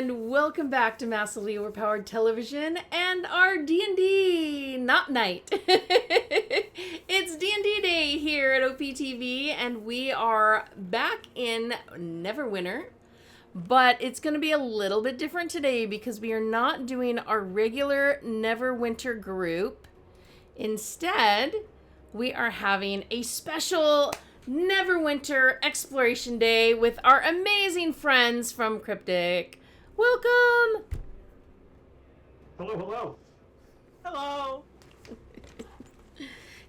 and welcome back to Massively Overpowered Television and our D&D not night. It's D&D day here at OPTV, and we are back in Neverwinter, but it's going to be a little bit different today because we are not doing our regular Neverwinter group. Instead, we are having a special Neverwinter Exploration Day with our amazing friends from Cryptic. Welcome! Hello, hello. Hello!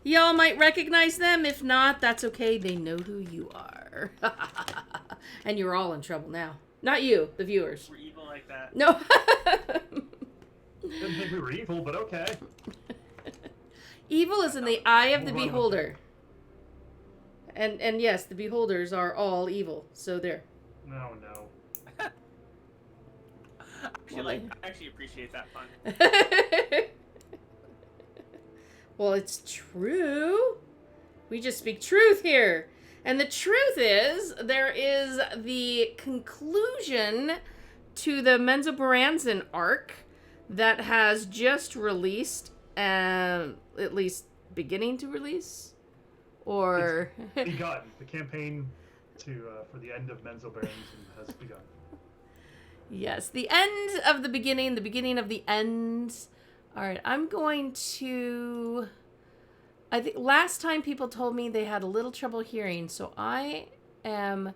Y'all might recognize them. If not, that's okay. They know who you are. And you're all in trouble now. Not you, the viewers. We're evil like that. No. Didn't think we were evil, but okay. Evil is in the eye of the beholder. And yes, the beholders are all evil. So there. No. I actually appreciate that fun. Well, it's true. We just speak truth here. And the truth is, there is the conclusion to the Menzoberranzan arc that has just released, at least beginning to release, or It's begun. The campaign for the end of Menzoberranzan has begun. Yes, the end of the beginning of the end. All right, I'm going to... I think last time people told me they had a little trouble hearing, so I am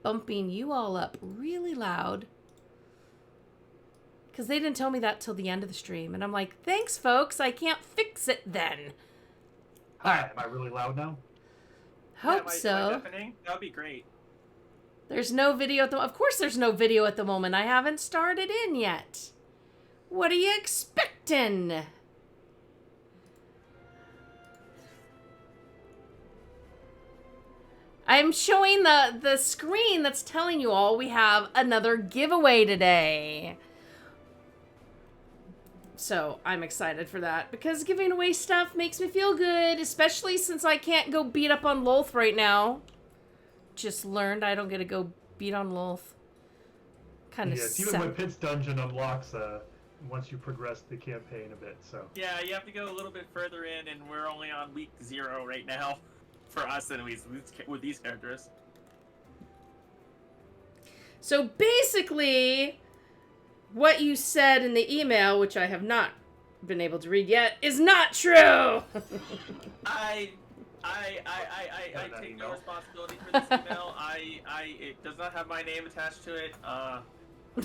bumping you all up really loud. Because they didn't tell me that till the end of the stream. And I'm like, thanks, folks. I can't fix it then. All right. Am I really loud now? Hope so. Deafening? That would be great. There's no video at the... Of course there's no video at the moment. I haven't started in yet. What are you expecting? I'm showing the screen that's telling you all we have another giveaway today. So I'm excited for that because giving away stuff makes me feel good, especially since I can't go beat up on Lolth right now. Just learned I don't get to go beat on Lolth. Kind of yes, even my Pit's dungeon unlocks once you progress the campaign a bit. So yeah, you have to go a little bit further in, and we're only on week 0 right now. For us, anyways, with these characters. So basically, what you said in the email, which I have not been able to read yet, is not true. I take no responsibility for this email. It does not have my name attached to it.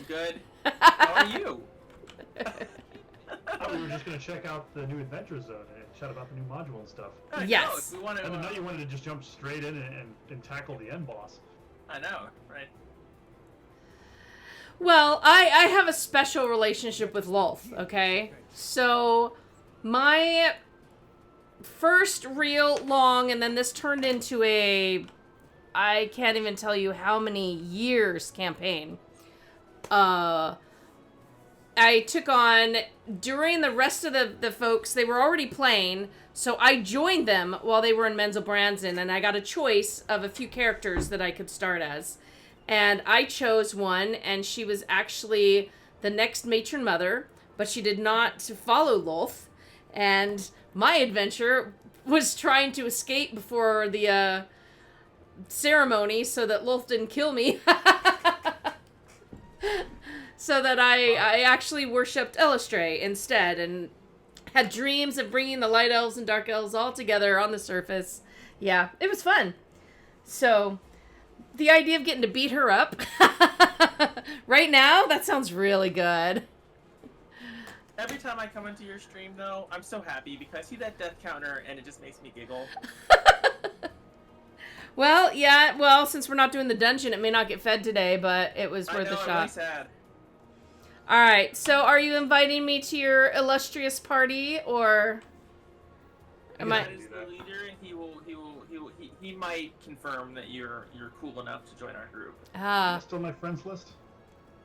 Good. How are you? I thought we were just going to check out the new Adventure Zone and chat about the new module and stuff. Yes. No, we want to, And then now you wanted to just jump straight in and tackle the end boss. I know, right? Well, I have a special relationship with Lolth, okay? So, my first real long, and then this turned into I can't even tell you how many years campaign. I took on, during the rest of the folks, they were already playing, so I joined them while they were in Menzoberranzan, and I got a choice of a few characters that I could start as. And I chose one, and she was actually the next matron mother, but she did not follow Lolth. And my adventure was trying to escape before the ceremony so that Lolth didn't kill me. So that I actually worshipped Elistray instead and had dreams of bringing the light elves and dark elves all together on the surface. Yeah, it was fun. So, the idea of getting to beat her up right now, that sounds really good. Every time I come into your stream, though, I'm so happy because I see that death counter and it just makes me giggle. Well, yeah, well, since we're not doing the dungeon, it may not get fed today, but it was worth a shot. I'm really sad. All right, so are you inviting me to your illustrious party, or am I? Is the leader, and he might confirm that you're cool enough to join our group. Still on my friends list?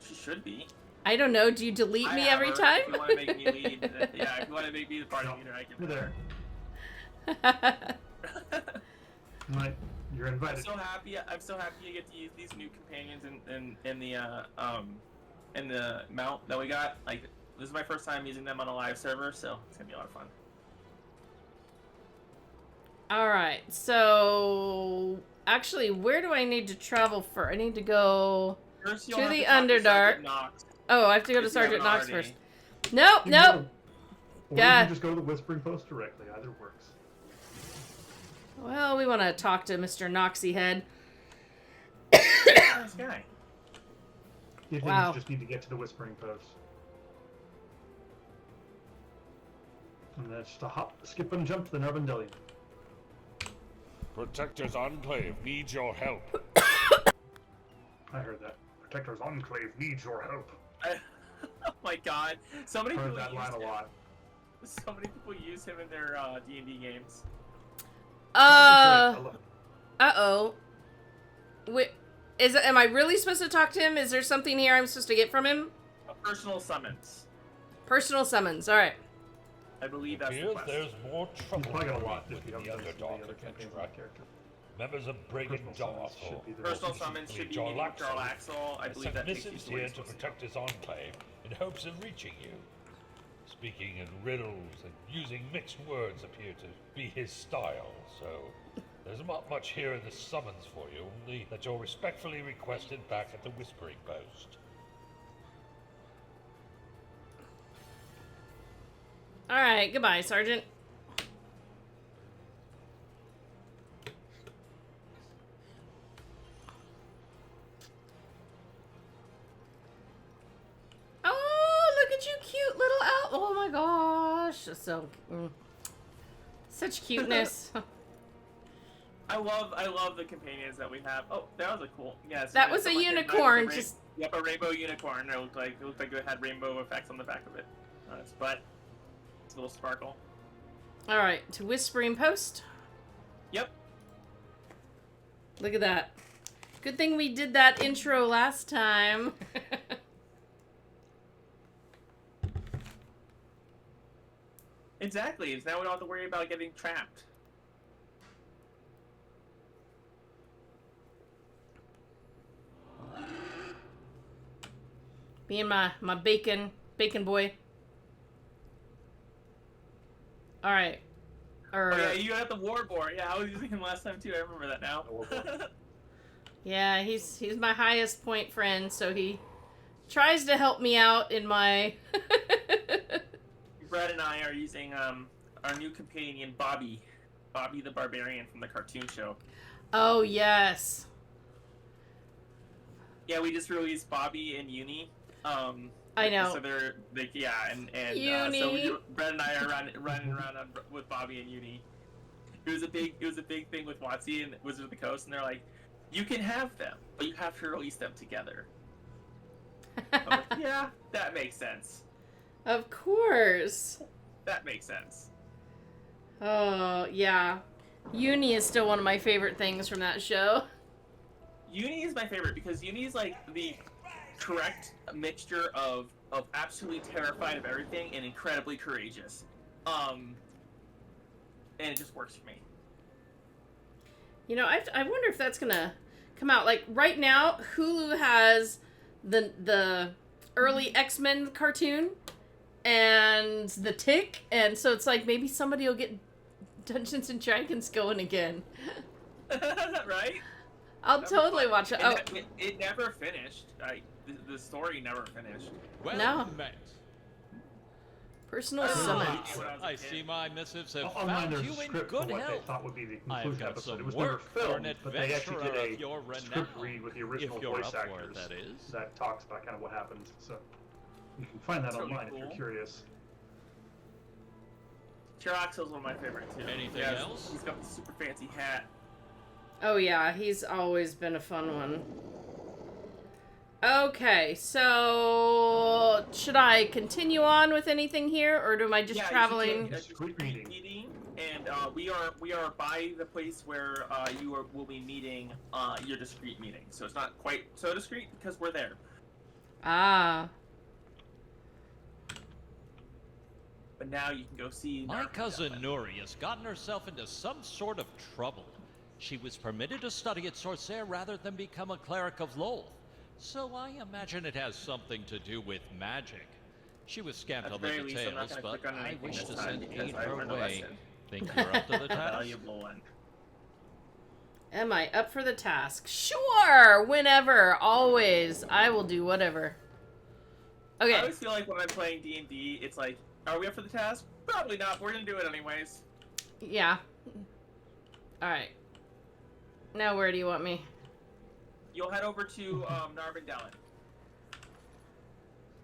She should be. I don't know. Do you delete me every time? If you want to make me lead, yeah. If you want to make me the party leader, I can. You're there. Right, you're invited. I'm so happy you get to use these new companions in the and the mount that we got. Like, this is my first time using them on a live server, so it's gonna be a lot of fun. All right, so actually, where do I need to travel for? I need to go First, to the Underdark. Oh, I have to go to If you haven't Sergeant Knox already. first. Nope, You can nope. go- Or you God. can just go to the Whispering Post directly. Either works. Well, we want to talk to Mr. Noxy Head. Nice guy. You think Wow. you just need to get to the Whispering Post. And that's just a hop, skip, and jump to the Narbondellyn. Protector's Enclave needs your help. I heard that. Protector's Enclave needs your help. Oh my god. So many Heard people that use line a him. lot. So many people use him in their D&D games. I love it. Uh-oh. Am I really supposed to talk to him? Is there something here I'm supposed to get from him? Personal summons. Personal summons, alright. I believe that's the Appears quest. there's more You trouble probably got a brewing lot if you within haven't the played some of Underdark the other against campaigns with that character. members of Brigand Personal summons Darth should be the Personal most summons should be Jarl meeting Jarl Axel. Axel. I believe sent that takes you missives to where here you're to supposed to protect go. his enclave in hopes of reaching you. Speaking in riddles and using mixed words appear to be his style, so there's not much here in the summons for you, only that you're respectfully requested back at the Whispering Post. Alright, goodbye, Sergeant. Oh, look at you, cute little elf. Oh my gosh. So, such cuteness. I love the companions that we have. Oh, that was a cool. Yes. That was a unicorn, just- Yep, a rainbow unicorn. It looked like it had rainbow effects on the back of it. Its butt. It's a little sparkle. Alright, to Whispering Post. Yep. Look at that. Good thing we did that intro last time. Exactly. Now we don't have to worry about getting trapped. Being my bacon boy. Alright. Oh yeah, you got the Warboard. Yeah, I was using him last time too. I remember that now. Yeah, he's my highest point friend, so he tries to help me out in my Brad and I are using our new companion Bobby the Barbarian from the cartoon show. Oh, yes. Yeah, we just released Bobby and Uni. I know. So they're yeah, and Uni. so Brad and I are running around with Bobby and Uni. It was a big thing with WotC and Wizards of the Coast, and they're like, you can have them, but you have to release them together. I'm like, yeah, that makes sense. Of course. That makes sense. Oh, yeah. Uni is still one of my favorite things from that show. Uni is my favorite because Uni is like the correct mixture of absolutely terrified of everything and incredibly courageous. And it just works for me. You know, I wonder if that's gonna come out. Like, right now, Hulu has the early X-Men cartoon and the Tick, and so it's like maybe somebody will get Dungeons and Dragons going again. Right? I'll That'd be totally fun. watch it. And Oh, it never finished. The story never finished. Well No. met. personal Oh. summons. When I was a I kid. see my missives have Online, found there's you a in script good for what they health. thought would be the I've conclusion got episode. It some was never work for an filmed, but they actually adventurer did of your a script renown. read with the original If you're voice up for it, actors that is. that talks about kind of what happened. So you can find that That's really online if cool. you're curious. Tyraxel's one of my favorite too. Anything Yes, else? He's got the super fancy hat. Oh yeah, he's always been a fun one. Okay, so should I continue on with anything here, or am I just Yeah, you should traveling? take a Discreet discreet meeting. and we are by the place where will be meeting your discreet meeting. So it's not quite so discreet because we're there. Ah, But now you can go see My Narbondellyn. cousin Nuri has gotten herself into some sort of trouble. She was permitted to study at Sorcerer rather than become a cleric of Lowell. so I imagine it has something to do with magic. She was scant At on the the very least, I'm not details, gonna but click on I anything wish this to time send because aid I her learned a way. lesson. Think you're up to the A task? valuable one. Am I up for the task? Sure! Whenever. Always. I will do whatever. I Okay. always feel like when I'm playing D&D, it's like, are we up for the task? Probably not. We're gonna do it anyways. Yeah. Alright. Now where do you want me? You'll head over to Narbondellyn.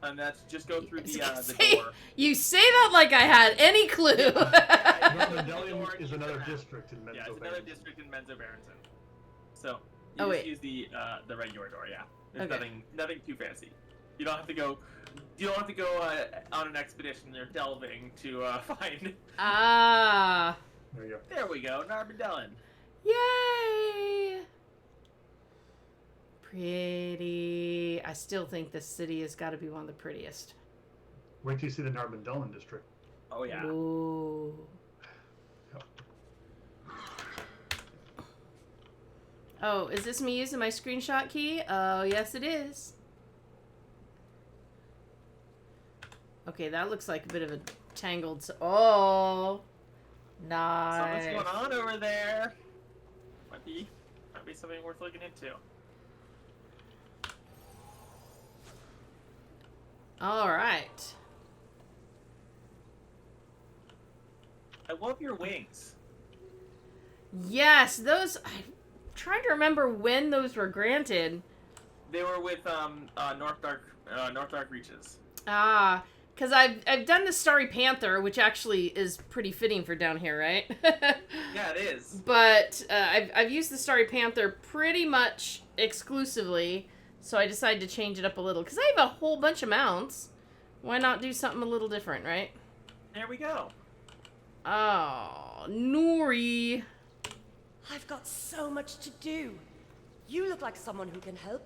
And that's just go through the See, door. you say that like I had any clue. Narbondellyn is another district in Menzo Yeah, it's another district in Menzo-Berenson. So you Oh, just wait. use the regular door. Yeah, there's Okay. nothing too fancy. You don't have to go. You don't have to go on an expedition or delving to find. Ah. There you go. There we go, Narbondellyn. Yay! Pretty. I still think this city has got to be one of the prettiest. Wait till you see the Narbondellyn district. Oh yeah. Ooh. Oh, is this me using my screenshot key? Oh, yes it is. Okay, that looks like a bit of a tangled... Oh! Nice. Something's going on over there. Might be something worth looking into. Alright. I love your wings. Yes, those... I'm trying to remember when those were granted. They were with North Dark Reaches. Ah, because I've done the Starry Panther, which actually is pretty fitting for down here, right? Yeah, it is. But I've used the Starry Panther pretty much exclusively, so I decided to change it up a little. Because I have a whole bunch of mounts. Why not do something a little different, right? There we go. Oh, Nori. I've got so much to do. You look like someone who can help.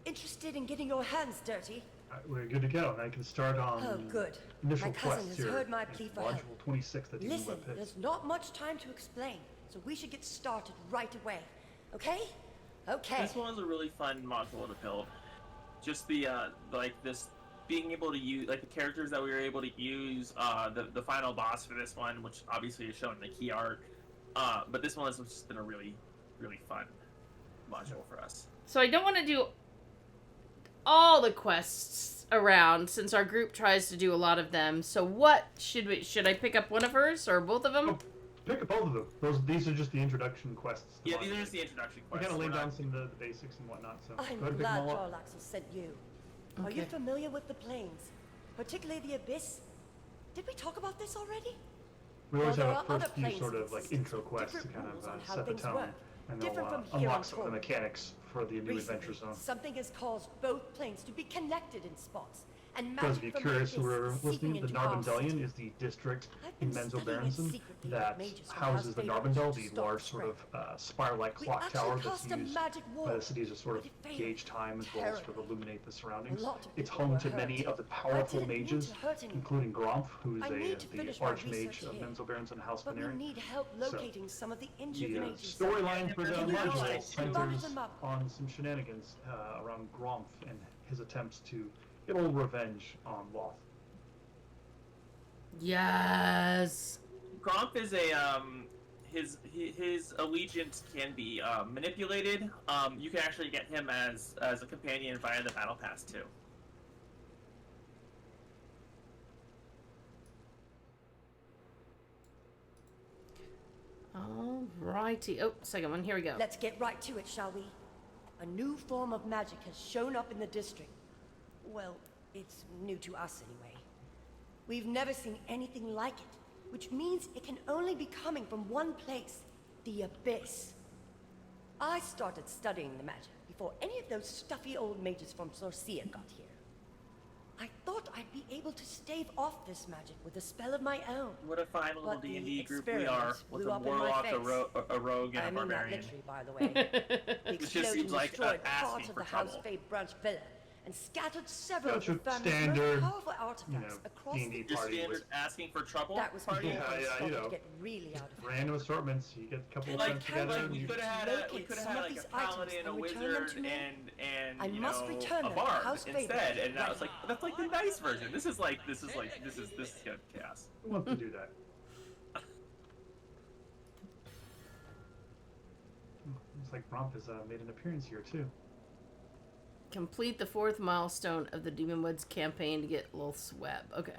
Interested in getting your hands dirty? We're good to go, and I can start on Oh, good. initial My cousin quests has here. heard my plea for help. Module 26 that you Listen, web page. there's not much time to explain, so we should get started right away. Okay? Okay. This one was a really fun module to build. Just the like this being able to use like the characters that we were able to use. The final boss for this one, which obviously is shown in the key art. But this one has just been a really fun module for us. So I don't want to do all the quests around, since our group tries to do a lot of them. So what should I pick up one of hers or both of them? Oh, pick up both of them. These are just the introduction quests. to Yeah, Module these are 8. just the introduction We quests. kind of laid We're down not- some of the basics and whatnot, so go I'm ahead and pick glad them all up. Jarlaxle sent you. Are you Okay. familiar with the plains? Particularly the Abyss? Did we talk about this already? We always Well, have there a are other first few planes sort in of like existence intro with quests to different kind rules of on how set the things tone, work. and they'll Different from here unlock on some of the forward. mechanics for the new Recently, adventure zone. something has caused both planes to be connected in spots. And For those of magic you from curious the who are Abyss is listening, seeping the into our Narbondellyn city. is the district I've in been Menzo studying it Berenson secretly that with mages from houses House the Faerûn Narbondell, to the stop large the sort of spread. spire-like We clock actually tower that's cast a used magic wall, by the city to sort of but it failed gauge time as well as sort of terribly. illuminate the surroundings. A lot of It's people home were to many hurt. of the I powerful didn't mean mages, to hurt anyone. including Gromf, who is I need to the finish my archmage research of here. Menzo Berenson House But we Veneering. need help locating some of the injured The mages. storyline for the Can you module highlight and butter centers them up? on some shenanigans around Gromf and his attempts to get a little revenge on Loth. Yes. Gromp is a his allegiance can be manipulated. You can actually get him as a companion via the battle pass too. Alrighty. Oh, second one. Here we go. Let's get right to it, shall we? A new form of magic has shown up in the district. Well, it's new to us anyway. We've never seen anything like it, which means it can only be coming from one place, the Abyss. I started studying the magic before any of those stuffy old mages from Sorcia got here. I thought I'd be able to stave off this magic with a spell of my own. What a fine little But the D&D group we are, experiments with blew a up in my warlock, face. a rogue, and I a mean that barbarian. literally, by the way. The just explosion seems like destroyed asking parts of for the House trouble. Fae branch villa, and scattered several That's of the your family's standard, most powerful artifacts across D&D the Your party standard with asking for trouble That was party. before things Yeah, started you know. to get really out of hand. random assortments. You get a couple of Like, friends together. like and we you- could have had a Locate like some of a these items paladin, a and return them wizard, to me. and I you must know, return a them to bard House Faber. instead. And I Right. was like, that's like the nice version. This is chaos. Who wants to do that? Looks like Bromp has made an appearance here too. Complete the 4th milestone of the Demon Woods campaign to get Lilth's web. Okay.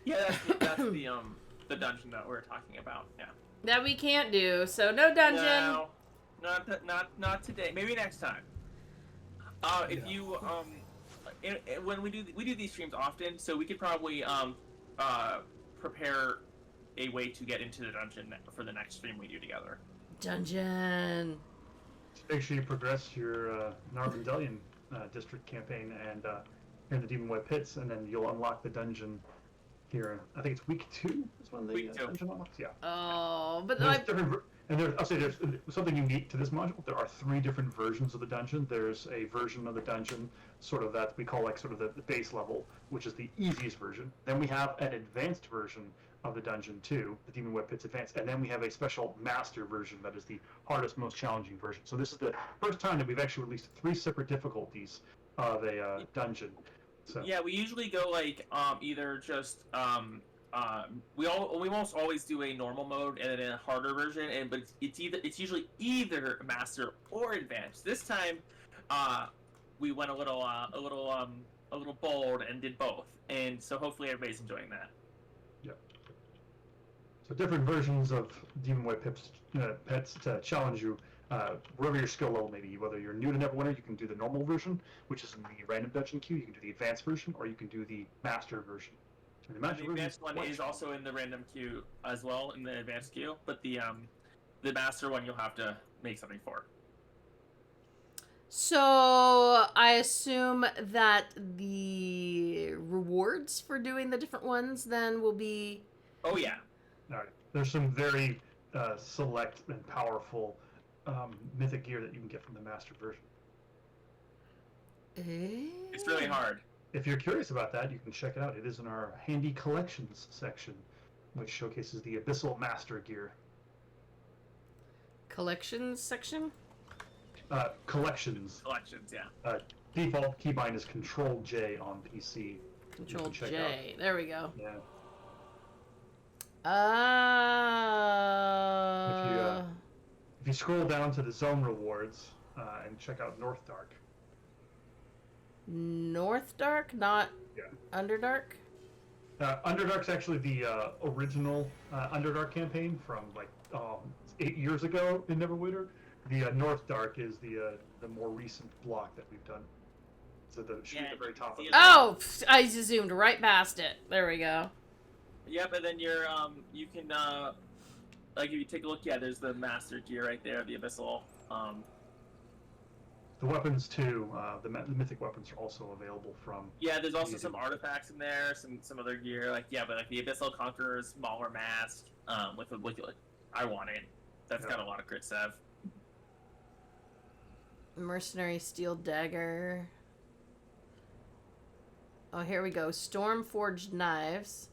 Yeah, that's the dungeon that we're talking about. Yeah. That we can't do, so no dungeon. No, not today. Maybe next time. If Yeah. you when we do these streams often, so we could probably prepare a way to get into the dungeon for the next stream we do together. Dungeon. Just make sure you progress your Narbondellyn district campaign and here in the Demon White Pits, and then you'll unlock the dungeon here. I think it's week 2 is when the Week 2. dungeon unlocks. Yeah. Oh, but There's I... I'll say there's something unique to this module. There are 3 different versions of the dungeon. There's a version of the dungeon, sort of that we call like sort of the base level, which is the easiest version. Then we have an advanced version of the dungeon too, the Demon Web Pits Advanced, and then we have a special master version that is the hardest, most challenging version. So this is the first time that we've actually released 3 separate difficulties of a dungeon. So Yeah, we usually go like either just we almost always do a normal mode and then a harder version, but it's usually either master or advanced. This time we went a little bold and did both, and so hopefully everybody's enjoying that. So different versions of Demon White Pets to challenge you, wherever your skill level may be. Whether you're new to Neverwinter, you can do the normal version, which is in the random dungeon queue. You can do the advanced version, or you can do the master version. So the master The version advanced one quite is also in the random queue as well, in the advanced queue, but the master one you'll have to make something for. So, I assume that the rewards for doing the different ones then will be... Oh yeah. All right. There's some very select and powerful mythic gear that you can get from the master version. It's really hard. If you're curious about that, you can check it out. It is in our handy collections section, which showcases the Abyssal Master gear. Collections section? Collections. Collections, yeah. Default keybind is Control J on PC. Control check J. There we go. Yeah. If you scroll down to the zone rewards and check out North Dark. North Dark, not Yeah. Underdark? Underdark's actually the original Underdark campaign from like 8 years ago in Neverwinter. The North Dark is the more recent block that we've done. So the shoot at the very top of it. Oh, I just zoomed right past it. There we go. Yep, and then you're you can like if you take a look, yeah, there's the master gear right there, the abyssal. The weapons too, the mythic weapons are also available from. Yeah, there's also some artifacts in there, some other gear, like but like the abyssal conqueror's smaller mask, with I want it. That's got a lot of crit sev. Mercenary steel dagger. Oh, here we go. Storm forged knives.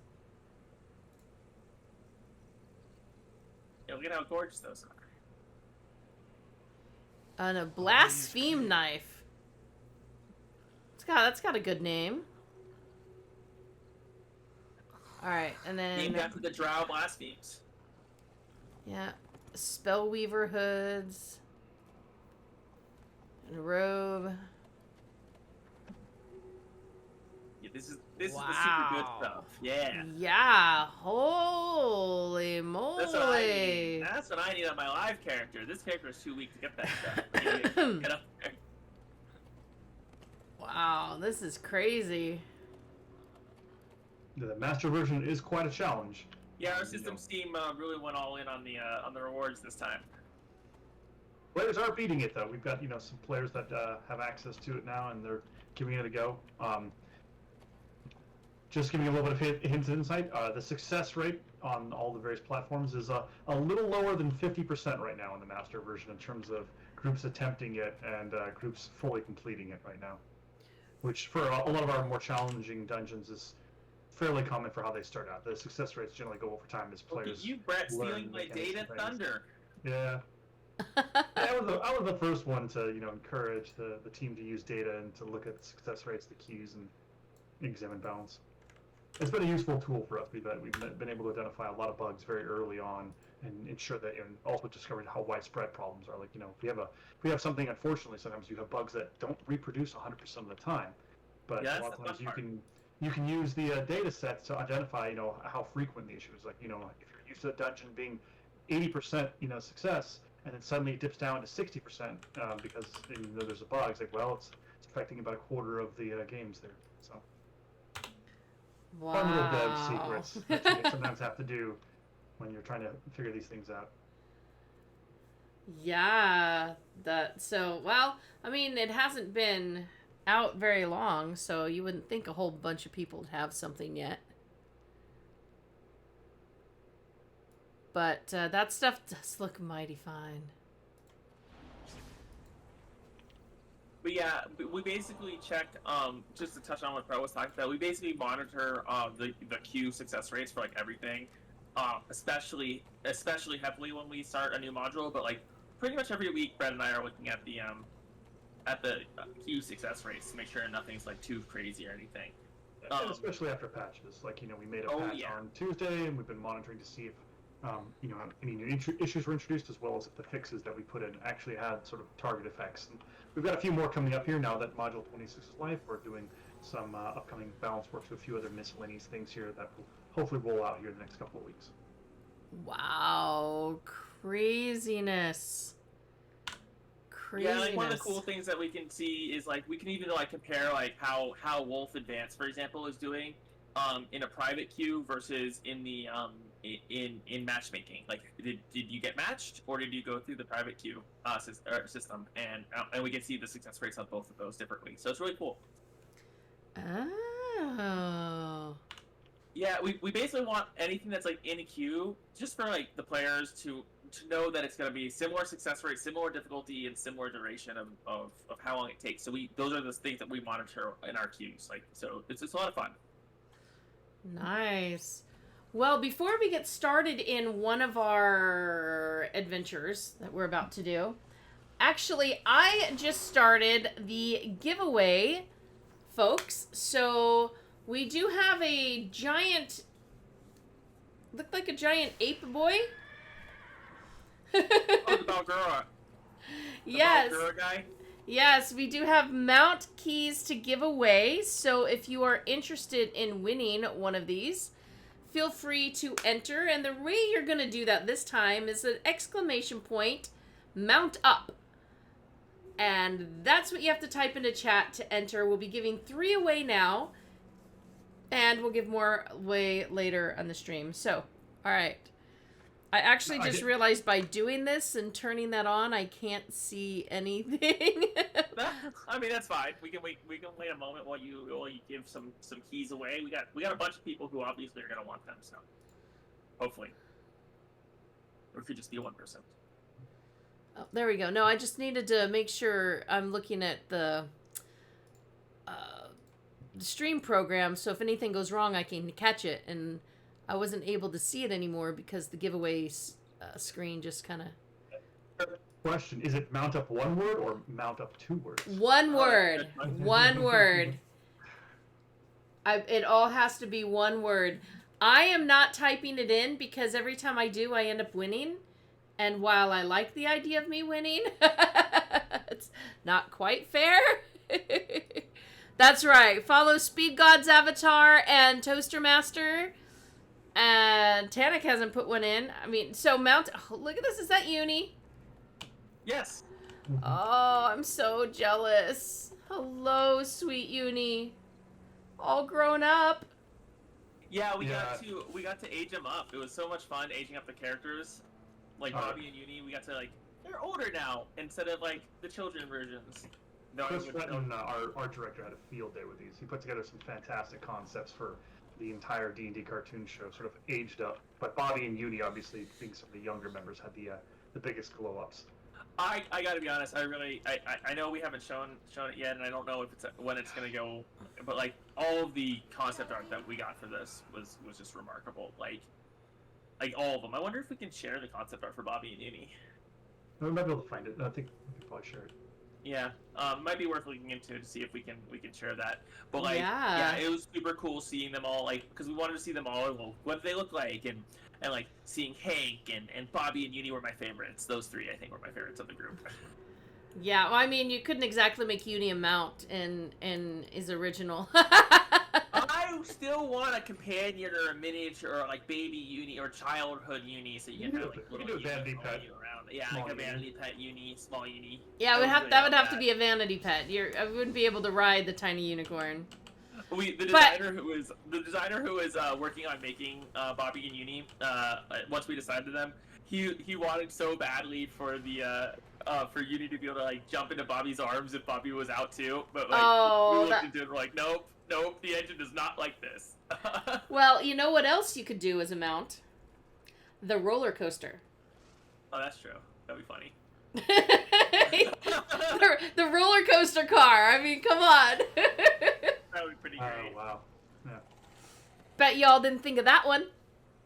Yeah, look at how gorgeous those are. And a blaspheme knife. That's got a good name. All right, and then Named after the Drow blasphemes. yeah, spellweaver hoods and a robe. Yeah, this is the super good stuff. Yeah. Yeah, holy moly. That's what I need. That's what I need on my live character. This character is too weak to get that stuff. Get up there. Wow, this is crazy. The master version is quite a challenge. Yeah, our systems team really went all in on the rewards this time. Players are beating it though. We've got some players that have access to it now, and they're giving it a go. just giving you a little bit of hints and insight, the success rate on all the various platforms is a little lower than 50% right now in the master version in terms of groups attempting it and groups fully completing it right now. Which for a lot of our more challenging dungeons is fairly common for how they start out. The success rates generally go over time as Look players. at you, Brett, stealing my mechanics data and things. thunder. Yeah. I was the first one to encourage the team to use data and to look at success rates, the queues, and examine balance. It's been a useful tool for us. We've been able to identify a lot of bugs very early on and ensure that, and also discovered how widespread problems are. Like, if we have something, unfortunately, sometimes you have bugs that don't reproduce 100% of the time, but Yeah, a lot that's of the times fun part. you can use the data sets to identify how frequent the issue is. Like, if you're used to a dungeon being 80% success, and then suddenly it dips down to 60% because there's a bug. It's like, well, it's affecting about a quarter of the games there. So fun little dev Wow. secrets that you sometimes have to do when you're trying to figure these things out. Yeah, well, I mean, it hasn't been out very long, so you wouldn't think a whole bunch of people would have something yet. But that stuff does look mighty fine. But yeah, we basically checked, just to touch on what Brett was talking about, we basically monitor the queue success rates for like everything, especially heavily when we start a new module, but like pretty much every week Brett and I are looking at the queue success rates to make sure nothing's like too crazy or anything. And especially after patches, like we made a patch on Tuesday, and we've been monitoring to see if any new issues were introduced, as well as if the fixes that we put in actually had sort of target effects. And we've got a few more coming up here now that Module 26 is live. We're doing some upcoming balance work to a few other miscellaneous things here that will hopefully roll out here in the next couple of weeks. Wow, craziness. Yeah, like one of the cool things that we can see is like we can even like compare like how Wolf Advance, for example, is doing in a private queue versus in the in matchmaking. Like, did you get matched or did you go through the private queue system? And we can see the success rates on both of those differently. So it's really cool. Oh. Yeah, we basically want anything that's like in a queue just for like the players to know that it's going to be similar success rate, similar difficulty, and similar duration of how long it takes. So those are the things that we monitor in our queues. Like, so it's a lot of fun. Nice. Well, before we get started in one of our adventures that we're about to do, actually, I just started the giveaway, folks. So we do have a giant, looked like a giant ape boy. Oh, the Balgura. Yes. Balgura guy. Yes, we do have mount keys to give away. So if you are interested in winning one of these, feel free to enter. And the way you're going to do that this time is an exclamation point, mount up. And that's what you have to type into chat to enter. We'll be giving 3 away now. And we'll give more away later on the stream. So, all right. I actually just realized by doing this and turning that on, I can't see anything. I mean, that's fine. We can wait a moment while you give some keys away. We got a bunch of people who obviously are gonna want them, so hopefully, or it could just be one person. Oh, there we go. No, I just needed to make sure I'm looking at the stream program, so if anything goes wrong, I can catch it. And I wasn't able to see it anymore because the giveaway screen just kind of... Question, is it mount up one word or mount up 2 words? One word. One word. It all has to be one word. I am not typing it in because every time I do, I end up winning. And while I like the idea of me winning, it's not quite fair. That's right. Follow Speed God's avatar and Toaster Master. And Tanik hasn't put one in. I mean, so Mount... Oh, look at this. Is that Uni? Yes. Oh, I'm so jealous. Hello, sweet Uni. All grown up. Yeah, we got to age them up. It was so much fun aging up the characters. Like Bobby and Uni, we got to like they're older now instead of like the children versions. Chris Retton, our art director, had a field day with these. He put together some fantastic concepts for the entire D&D cartoon show sort of aged up. But Bobby and Uni, obviously being some of the younger members, had the biggest glow ups. I gotta be honest. I know we haven't shown it yet, and I don't know if it's when it's gonna go. But like all of the concept art that we got for this was just remarkable. Like all of them. I wonder if we can share the concept art for Bobby and Uni. We might be able to find it. I think we could probably share it. Yeah, might be worth looking into to see if we can share that. But like, Yeah. it was super cool seeing them all, like, because we wanted to see them all, well, what they look like, and like seeing Hank and Bobby and Uni were my favorites. Those three, I think, were my favorites of the group. Yeah, well, I mean, you couldn't exactly make Uni a mount in his original. I still want a companion or a miniature or like baby Uni or childhood Uni, so you can have like You little can do a Uni vanity following pet. you around. Yeah, Small like a Uni. vanity pet Uni, small Uni. Yeah, I would that really would love have to be a vanity pet. I wouldn't be able to ride the tiny unicorn. The But- designer who was working on making Bobby and Uni, once we decided them, he wanted so badly for the for Uni to be able to like jump into Bobby's arms if Bobby was out too, but like Oh, we looked that- into it and we're like, nope, the engine is not like this. Well, you know what else you could do as a mount? The roller coaster. Oh, that's true. That'd be funny. the roller coaster car. I mean, come on. That would be pretty great. Oh wow. Yeah. Bet y'all didn't think of that one.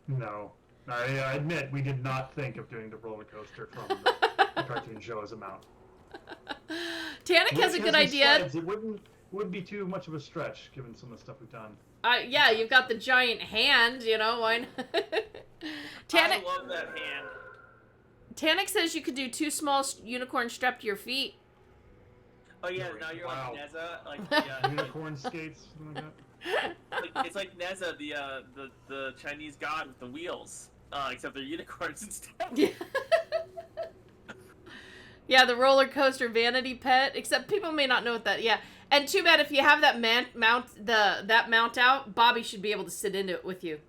No. I admit we did not think of doing the roller coaster from the cartoon show as a mount. Tanik has a Which good some idea. sleds. It wouldn't be too much of a stretch given some of the stuff we've done. Yeah, you've got the giant hand, you know, why not? I love that hand. Tanik says you could do 2 small unicorns strapped to your feet. Oh yeah, now you're Wow. like Neza, like the, Unicorn skates, something like that. it's like Neza, the Chinese god with the wheels, except they're unicorns instead. Yeah, the roller coaster vanity pet. Except people may not know what that. Yeah, and too bad if you have that mount out, Bobby should be able to sit into it with you.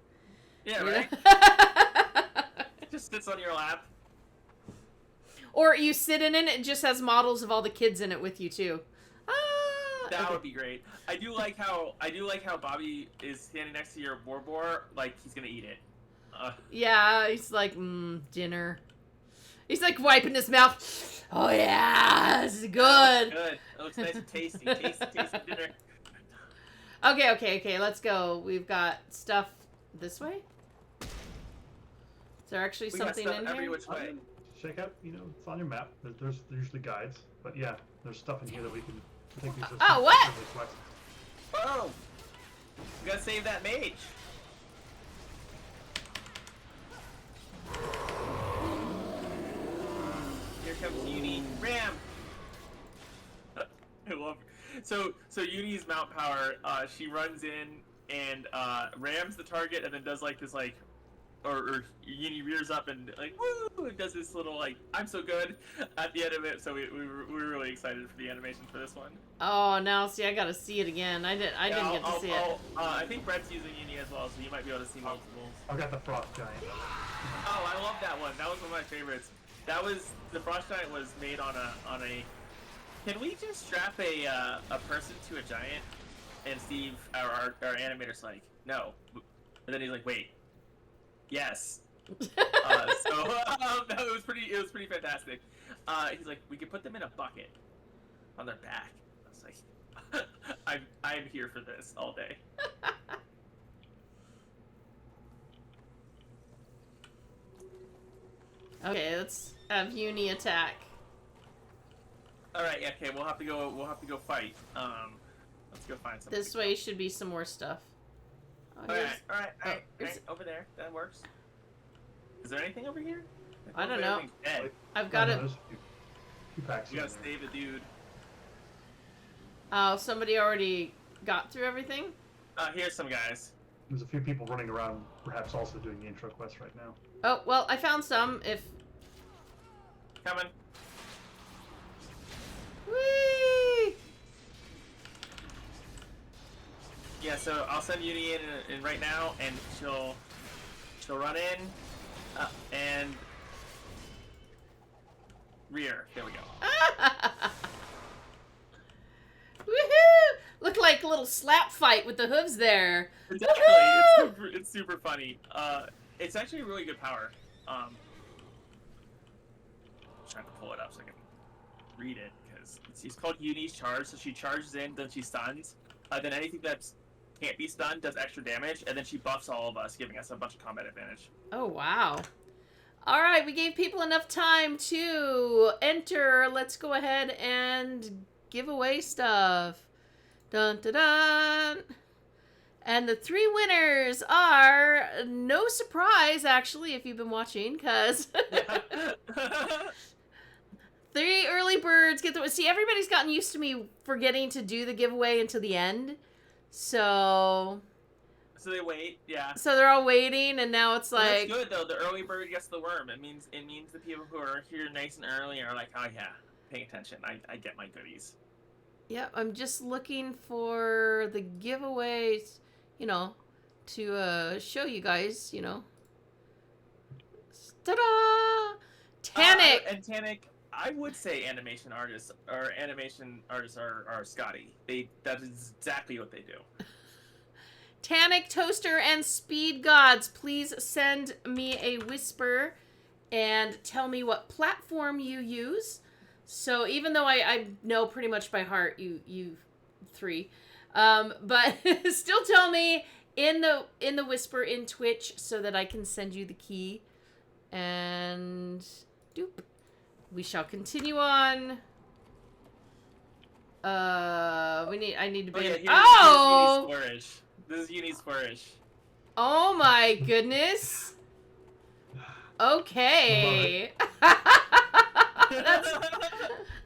Yeah, You know? right. Just sits on your lap. Or you sit in it, it just has models of all the kids in it with you too. That Okay. would be great. I do like how Bobby is standing next to your Borbor, like he's gonna eat it. Yeah, he's like, dinner. He's like wiping his mouth. Oh yeah, this is good. Good. It looks nice and tasty. Tasty dinner. Okay, let's go. We've got stuff this way. Is there actually We got something stuff in every here? which way. Check out, it's on your map. There's usually guides, but yeah, there's stuff in here that we can. I think these are Oh, some what? really flexible. Oh, we gotta save that mage. Here comes Uni. Ram. I love it. So Uni's mount power. She runs in and rams the target, and then does like this like. Or Uni rears up and like woo, and does this little like I'm so good at the end of it. So we were really excited for the animation for this one. Oh, now see, I gotta see it again. I didn't get to see it. I think Brett's using Uni as well, so you might be able to see multiples. I've got the frost giant. Oh, I love that one. That was one of my favorites. That was the Frost Giant was made on a. Can we just strap a person to a giant? And Steve, our animator's like, no. And then he's like, wait. Yes. It was pretty fantastic. He's like, we could put them in a bucket on their back. I was like, I'm here for this all day. Okay, let's have Uni attack. All right, yeah, okay, we'll have to go fight. Let's go find something. This way should be some more stuff. Oh, All here's- right, here's- over there. That works. Is there anything over here? I don't know. Everything's dead. I've got it. There's a few packs You in gotta there. save a dude. Oh, somebody already got through everything? Here's some guys. There's a few people running around, perhaps also doing the intro quest right now. Oh, well, I found some. Coming. Whee! Yeah, so I'll send Uni in right now, and she'll run in, and rear. There we go. Woohoo! Look like like a little slap fight with the hooves there. Exactly. It's super funny. It's actually a really good power. Trying to pull it up so I can read it because it's called Uni's charge. So she charges in, then she stuns. Then anything that can't be stunned does extra damage, and then she buffs all of us, giving us a bunch of combat advantage. Oh, wow. All right, we gave people enough time to enter. Let's go ahead and give away stuff. Dun, dun, dun. And the 3 winners are, no surprise, actually, if you've been watching, because 3 early birds get the... See, everybody's gotten used to me forgetting to do the giveaway until the end. So they wait, yeah. So they're all waiting, and now it's like... Well, that's good, though. The early bird gets the worm. It means the people who are here nice and early are like, oh, yeah, paying attention. I get my goodies. Yep, I'm just looking for the giveaways, you know, to show you guys, you know. Ta-da! Tannic! And Tannic, I would say animation artists are Scotty. That is exactly what they do. Tannic, Toaster, and Speed Gods, please send me a whisper and tell me what platform you use. So even though I know pretty much by heart you 3, but still tell me in the whisper in Twitch so that I can send you the key. And doop. We shall continue on. I need to be. Here's Oh! Uni's flourish. This is Uni's flourish. Oh my goodness. Okay.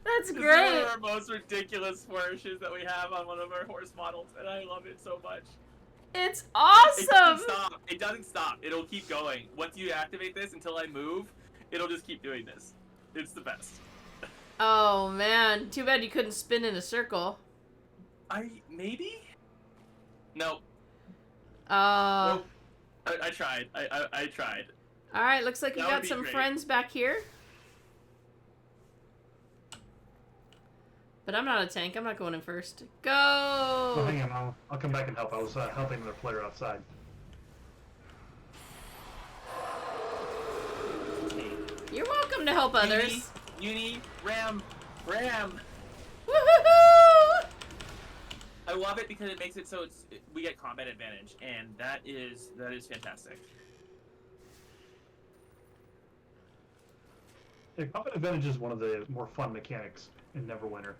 That's This great. is one of our most ridiculous flourishes that we have on one of our horse models, and I love it so much. It's It awesome. doesn't stop. It doesn't stop. It'll keep going. Once you activate this until I move, it'll just keep doing this. It's the best. Oh man, too bad you couldn't spin in a circle. Maybe? Nope. Oh. Nope. I tried. I tried. All right, looks like you That would got be some great. friends back here. But I'm not a tank. I'm not going in first. Go! So hang on, I'll come back and help. I was helping another player outside. You're welcome to help others. Uni, Ram. Woohoo! I love it because it makes it so we get combat advantage, and that is fantastic. Yeah, combat advantage is one of the more fun mechanics in Neverwinter.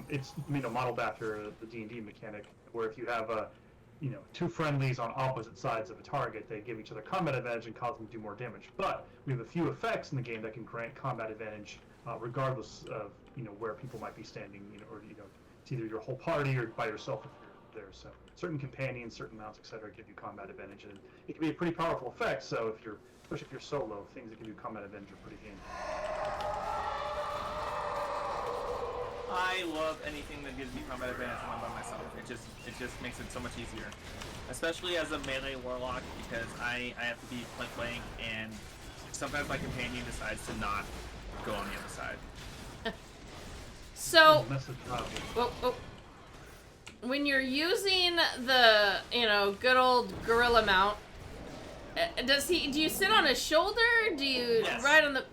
It's modeled after the D&D mechanic, where if you have 2 friendlies on opposite sides of a target, they give each other combat advantage and cause them to do more damage. But we have a few effects in the game that can grant combat advantage, regardless of where people might be standing, or it's either your whole party or by yourself if you're there. So certain companions, certain mounts, etc., give you combat advantage, and it can be a pretty powerful effect. So especially if you're solo, things that give you combat advantage are pretty handy. I love anything that gives me combat advantage when I'm by myself. It just makes it so much easier, especially as a melee warlock, because I have to be point blank, and sometimes my companion decides to not go on the other side. So, Message drop. when you're using the, good old gorilla mount, do you sit on his shoulder? Do you Yes. ride on the...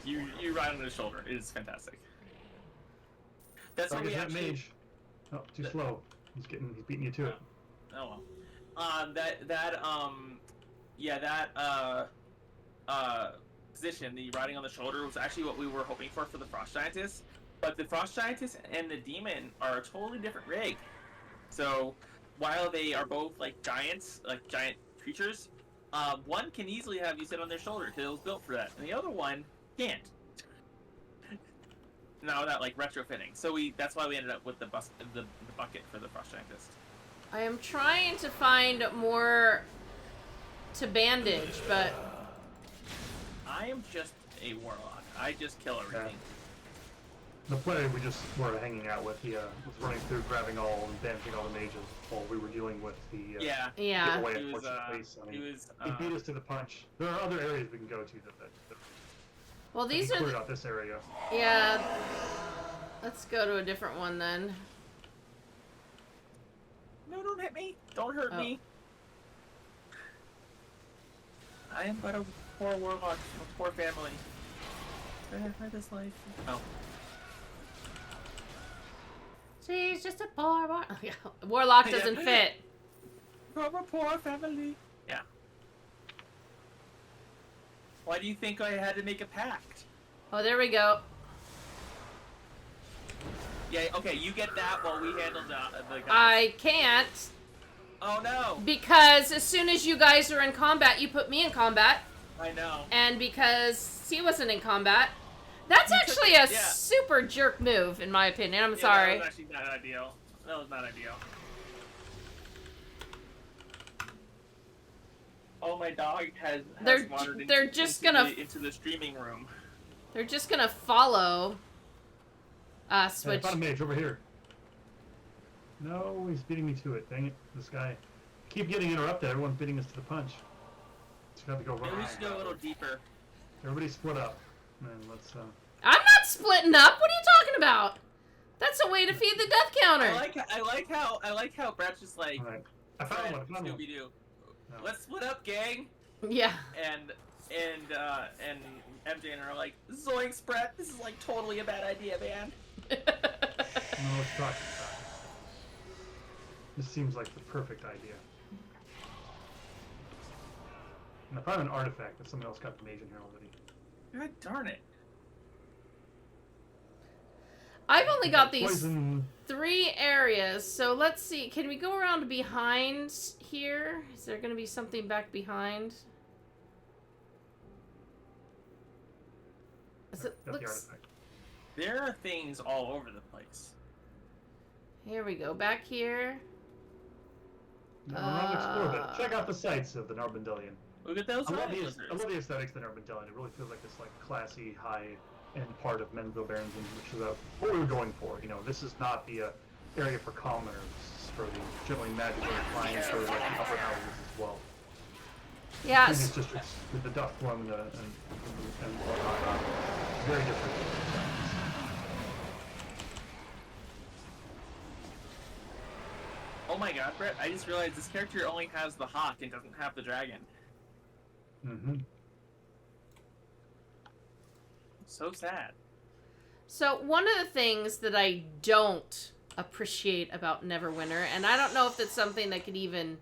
You ride on his shoulder. It is fantastic. That's what Target we that actually. mage. Oh, too slow. He's beating you to it. Oh well. Position, the riding on the shoulder, was actually what we were hoping for the Frost Giantess. But the Frost Giantess and the Demon are a totally different rig. So while they are both like giants, like giant creatures, one can easily have you sit on their shoulder because it was built for that, and the other one can't. Now that like retrofitting, so that's why we ended up with the bucket for the Frost Giantess. I am trying to find more to bandage, but... I am just a warlock. I just kill everything. The player we just were hanging out with, he was running through, grabbing all and bandaging all the mages while we were dealing with the Yeah. giveaway, He was, unfortunately. So, he he beat us to the punch. There are other areas we can go to that Well, he these are... cleared out this area. Yeah. Let's go to a different one then. No, don't hit me. Don't hurt me. I am but a poor warlock, a poor family. I have had this life. Oh. She's just a poor warlock doesn't fit. From a poor family. Yeah. Why do you think I had to make a pact? Oh, there we go. Yeah, okay, you get that while we handle the guys. I can't. Oh no! Because as soon as you guys are in combat, you put me in combat. I know. And because he wasn't in combat. That's actually a super jerk move, in my opinion. I'm sorry. That was actually not ideal. That was not ideal. Oh, my dog has wandered into the streaming room. They're just gonna follow us, I found a mage over here. No, he's beating me to it. Dang it, this guy. Keep getting interrupted. Everyone's beating us to the punch. Just have to go right. We should go a little deeper. Everybody split up. Man, let's I'm not splitting up. What are you talking about? That's a way to feed the death counter. I like how Brad's just like. All right. I found one. Scooby-Doo. No. Let's split up, gang. Yeah. And MJ and her are like, zoinks, Brett. This is like totally a bad idea, man. No, let's talk. This seems like the perfect idea. And I found an artifact that someone else got the mage in here already. God darn it. I've only got these Poison. 3 areas, so let's see. Can we go around behind here? Is there going to be something back behind? There are things all over the place. Here we go. Back here. Explore a bit. Check out the sights of the Narbondellyn. Look at those. I love the aesthetics of the Narbondellyn. It really feels like this classy, high-end part of Menville Barrens, which is what we were going for. You know, this is not the area for commoners, for the generally magical clients, or like the upper houses as well. Yes. Previous districts with the duck one and whatnot, very different. Oh my god, Brett, I just realized this character only has the hawk and doesn't have the dragon. Mm-hmm. So sad. So one of the things that I don't appreciate about Neverwinter, and I don't know if that's something that could even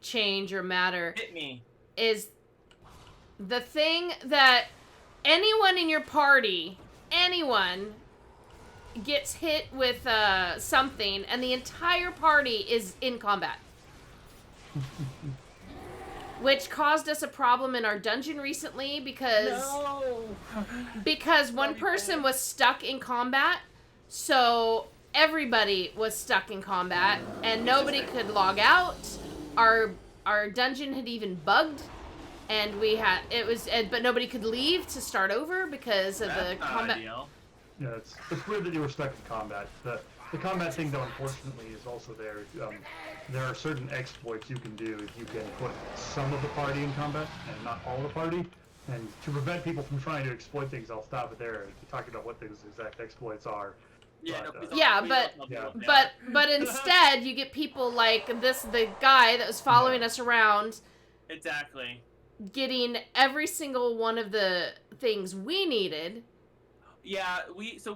change or matter, Hit me. is the thing that anyone in your party, anyone, gets hit with something, and the entire party is in combat. Which caused us a problem in our dungeon recently because one person was stuck in combat, so everybody was stuck in combat, and nobody could log out. Our dungeon had even bugged, and but nobody could leave to start over because of the combat. Ideal. Yeah, it's weird that you were stuck in combat. The combat thing, though, unfortunately, is also there. There are certain exploits you can do if you can put some of the party in combat and not all the party. And to prevent people from trying to exploit things, I'll stop it there. Talking about what those exact exploits are. But instead you get people like the guy that was following us around. Exactly. Getting every single one of the things we needed. Yeah,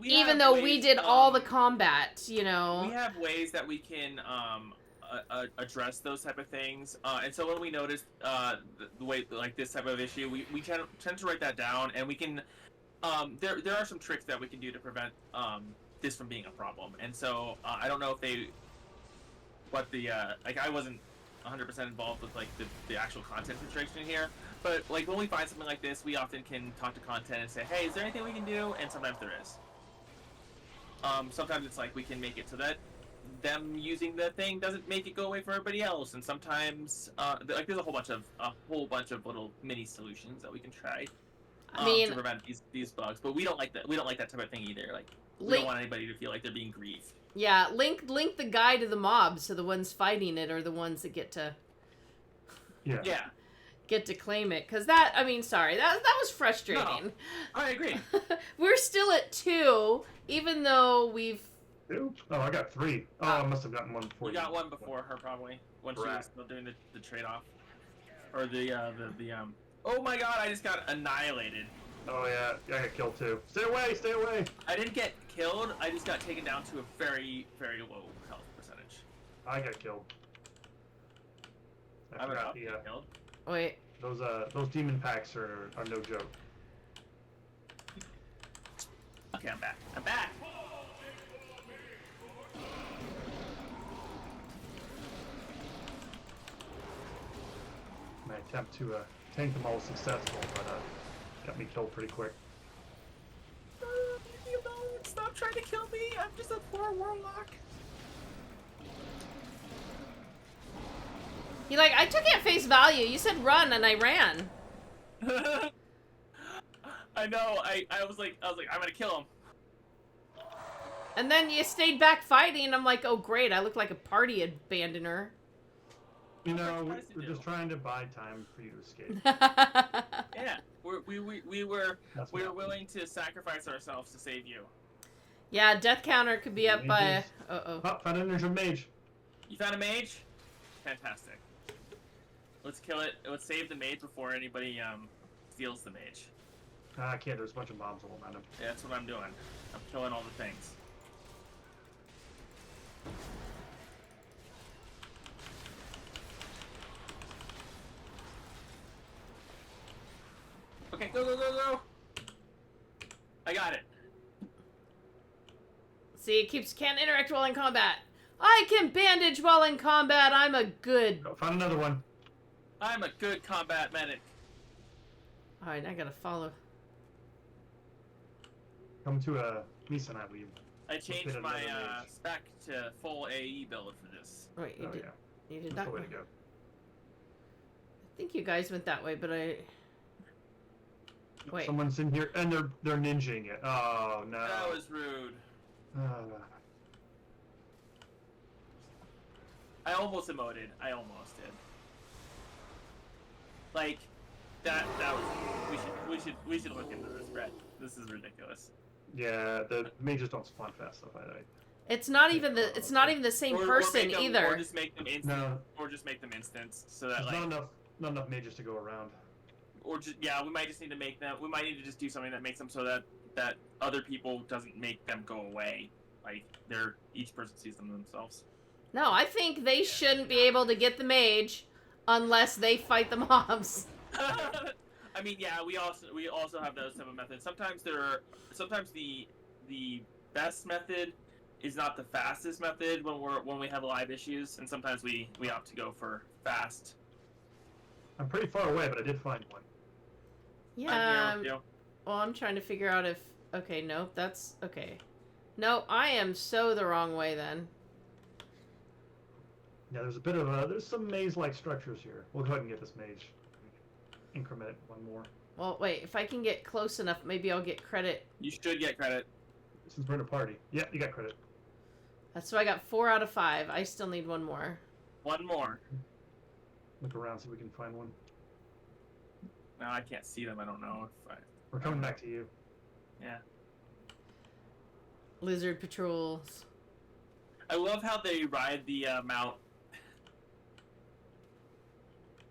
even though we did all the combat, you know. We have ways that we can address those type of things, and so when we notice the way like this type of issue, we tend to write that down, and we can. There are some tricks that we can do to prevent this from being a problem, and so I don't know if I wasn't 100% involved with like the actual content situation here. But like when we find something like this, we often can talk to content and say, "Hey, is there anything we can do?" And sometimes there is. Sometimes it's like we can make it so that them using the thing doesn't make it go away for everybody else. And sometimes, like there's a whole bunch of little mini solutions that we can try to prevent these bugs. But we don't like that. We don't like that type of thing either. Like we don't want anybody to feel like they're being grieved. Yeah, link the guy to the mob, so the ones fighting it are the ones that get to. Yeah. Get to claim it, because that was frustrating. No, I agree. We're still at 2, even though we've 2? Oh, I got 3. Oh, I must have gotten one before You got one before her probably when she was Correct. still doing the trade off, or the. Oh my God! I just got annihilated. Oh yeah, I got killed too. Stay away! Stay away! I didn't get killed. I just got taken down to a very, very low health percentage. I got killed. I I'm forgot about to get killed. Wait. Those demon packs are no joke. Okay, I'm back. I'm back. My attempt to tank them all was successful, but got me killed pretty quick. Leave me alone. Stop trying to kill me. I'm just a poor warlock. He like, I took it at face value. You said run, and I ran. I know. I was like, I'm gonna kill him. And then you stayed back fighting, and I'm like, oh great, I look like a party abandoner. You know, tries to we're do. just trying to buy time for you to escape. Yeah, we were That's what willing to sacrifice ourselves to save you. Yeah, death counter could be up by. Mages. Uh-oh. Oh, found an injured mage. You found a mage? Fantastic. Let's kill it. Let's save the mage before anybody steals the mage. I can't. There's a bunch of mobs all around him. Yeah, that's what I'm doing. I'm killing all the things. Okay, go, go, go, go! I got it. See, it keeps can't interact while in combat. I can bandage while in combat. I'm a good. Oh, found another one. I'm a good combat medic. All right, I gotta follow. Come to a Misa and I leave. I changed at my another mage. spec to full AE build for this. Wait, you Oh did. yeah, You did that's not. the way I to go. think you guys went that way, but I. Wait. Someone's in here, and they're ninjing it. Oh no. That was rude. I almost emoted. I almost did. Like, that was. We should look into this, Brett. This is ridiculous. Yeah, the mages don't spawn fast enough. It's not even the same person make them, either. Or just make them instant. No. Or just make them instants, so that There's like. not enough mages to go around. Or just we might just need to make them. We might need to just do something that makes them so that other people doesn't make them go away. Like each person sees them themselves. No, I think they shouldn't be able to get the mage unless they fight the mobs. I mean, yeah, we also have those type of methods. Sometimes the best method is not the fastest method when we have live issues, and sometimes we opt to go for fast. I'm pretty far away, but I did find one. Yeah. I'm here with you. Well, I'm trying to figure out if. Okay, no, that's okay. No, I am so the wrong way then. Yeah, there's a bit of there's some maze-like structures here. We'll go ahead and get this mage. Increment it one more. Well, wait, if I can get close enough, maybe I'll get credit. You should get credit. Since we're in a party. Yeah, you got credit. So I got 4 out of 5. I still need one more. One more. Look around, see if we can find one. No, I can't see them. I don't know if We're coming back to you. Yeah. Lizard patrols. I love how they ride the mount.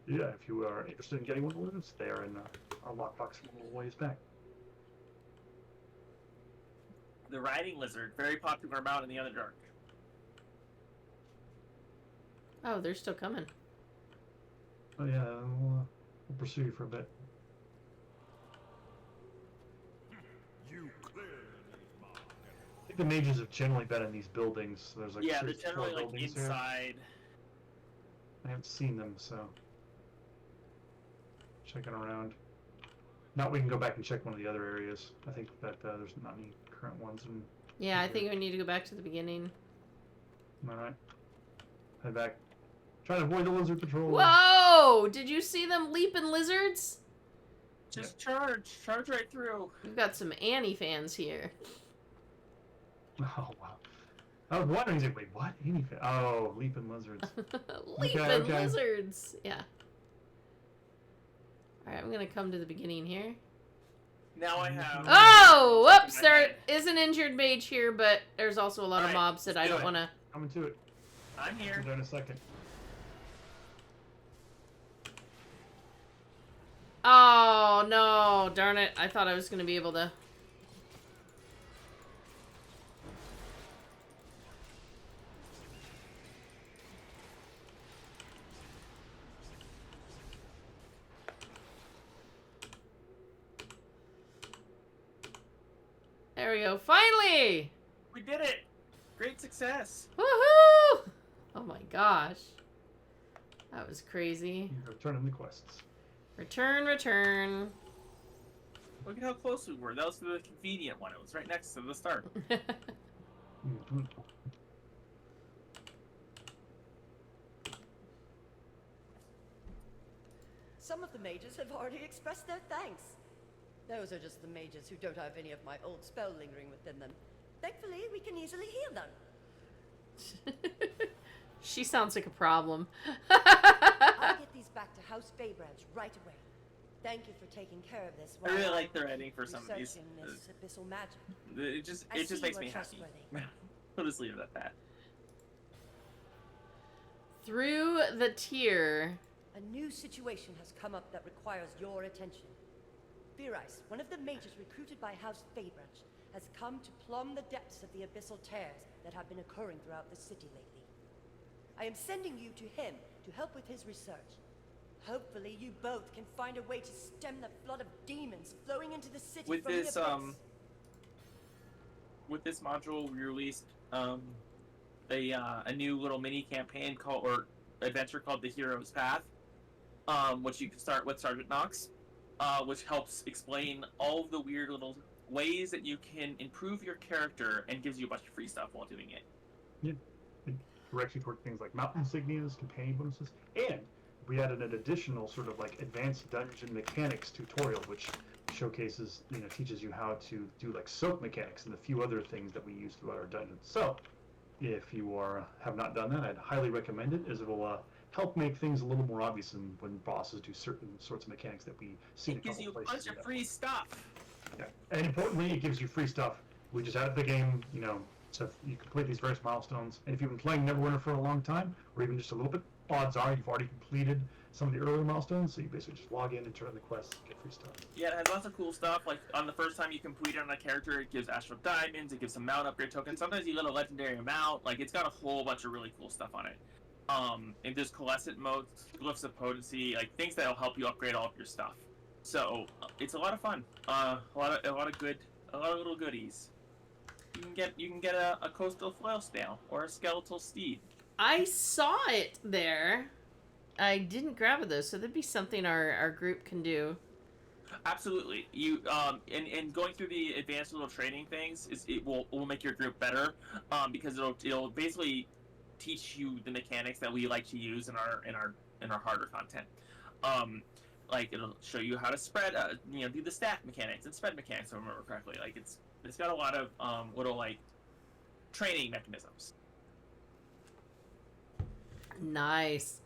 Yeah, if you are interested in getting one of those, they are in our lockbox a little ways back. The riding lizard, very popular mount in the Underdark. Oh, they're still coming. Oh yeah, we'll pursue you for a bit. I think the mages have generally been in these buildings. There's like Yeah, 3 they're or 4 generally like buildings here. inside. I haven't seen them, so checking around. Now we can go back and check one of the other areas. I think that there's not any current ones. In Yeah, I here. think we need to go back to the beginning. All right, head back. Try to avoid the lizard patrol. Whoa! Did you see them leaping lizards? Just charge right through. We've got some Annie fans here. Oh wow! I was wondering, like, wait, what? Oh, leaping lizards. Leaping okay. lizards. Yeah. Alright, I'm gonna come to the beginning here. Now I have. Oh, whoops! There is an injured mage here, but there's also a lot of Alright, mobs that I let's do don't it. want to. Coming to it. I'm here. There in a second. Oh no! Darn it! I thought I was going to be able to. There we go. Finally! We did it. Great success. Woohoo! Oh my gosh. That was crazy. You're returning the quests. Return, return. Look at how close we were. That was the convenient one. It was right next to the start. Mhm. Some of the mages have already expressed their thanks. Those are just the mages who don't have any of my old spell lingering within them. Thankfully, we can easily heal them. She sounds like a problem. I'll get these back to House Baybranch right away. Thank you for taking care of this. I while really I'm like the writing for some of these. researching this abyssal magic. It just I see makes you are me happy. trustworthy. We'll just leave it at that. Through the tier. A new situation has come up that requires your attention. Beerice, one of the mages recruited by House Baybranch, has come to plumb the depths of the abyssal tears that have been occurring throughout the city lately. I am sending you to him to help with his research. Hopefully you both can find a way to stem the flood of demons flowing into the city With from this, the abyss. With this module, we released a new little mini campaign called or adventure called The Hero's Path, which you can start with Sergeant Knox, which helps explain all of the weird little ways that you can improve your character and gives you a bunch of free stuff while doing it. Yeah. It directs you toward things like mountain insignias, companion bonuses, and we added an additional sort of like advanced dungeon mechanics tutorial, which showcases, teaches you how to do like soak mechanics and a few other things that we use throughout our dungeons. So, if you have not done that, I'd highly recommend it, as it will help make things a little more obvious when bosses do certain sorts of mechanics that we see in It a gives couple you a places. bunch of free stuff. Yeah. And importantly, it gives you free stuff. We just added the game, so if you complete these various milestones. And if you've been playing Neverwinter for a long time, or even just a little bit, odds are you've already completed some of the earlier milestones, so you basically just log in and turn in the quests and get free stuff. Yeah, it has lots of cool stuff. Like, on the first time you complete it on a character, it gives Astral Diamonds, it gives some mount upgrade tokens. Sometimes you get a legendary mount. Like, it's got a whole bunch of really cool stuff on it. And there's coalescent modes, glyphs of potency, like things that'll help you upgrade all of your stuff. So it's a lot of fun. A lot of little goodies. You can get a coastal flail snail or a skeletal steed. I saw it there. I didn't grab it though, so that'd be something our group can do. Absolutely. You and going through the advanced little training things will make your group better, because it'll basically teach you the mechanics that we like to use in our harder content. Like, it'll show you how to spread, do the stack mechanics and spread mechanics, if I remember correctly. Like, it's got a lot of little like training mechanisms. Nice.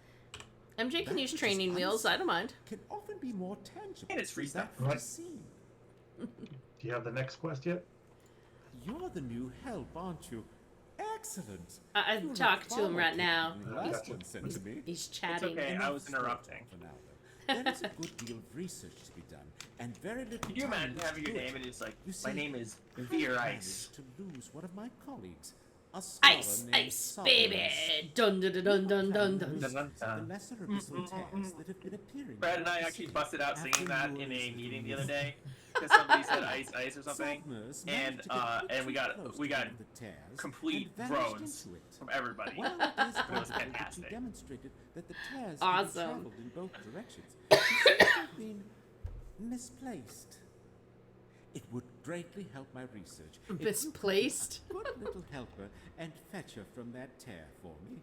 MJ can That use which training is wheels. I don't mind. Can often be more tangible. And it's free than that stuff. which Right. is seen. Do you have the next quest yet? You're the new help, aren't you? Excellent. I'm You're talking far to him more right now. capable than the last one sent to me. He's It's chatting. okay. I Enough was story interrupting. for now, though. There is a good deal of research to be done, and very little Could you time imagine left having to your do it. name and it's like, You my see, name is I Veer Ice. managed to lose one of my colleagues, a scholar Ice, named ice, baby. Solomon. Dun dun dun dun dun dun dun. Dun, dun, The dun. lesser abyssal tears that have been appearing. Brad and I throughout the actually city busted out singing after that in yours a meeting the other was- day because somebody said ice or something, Sadness and managed to get and we too got close we to got one of the tears complete and vanished groans into it. from everybody. While it is It was possible that you fantastic. demonstrated that the tears Awesome. could be traveled in both directions, it seems to have been misplaced. It would greatly help my research. if you could Misplaced? be a good little helper and fetch her from that tear for me.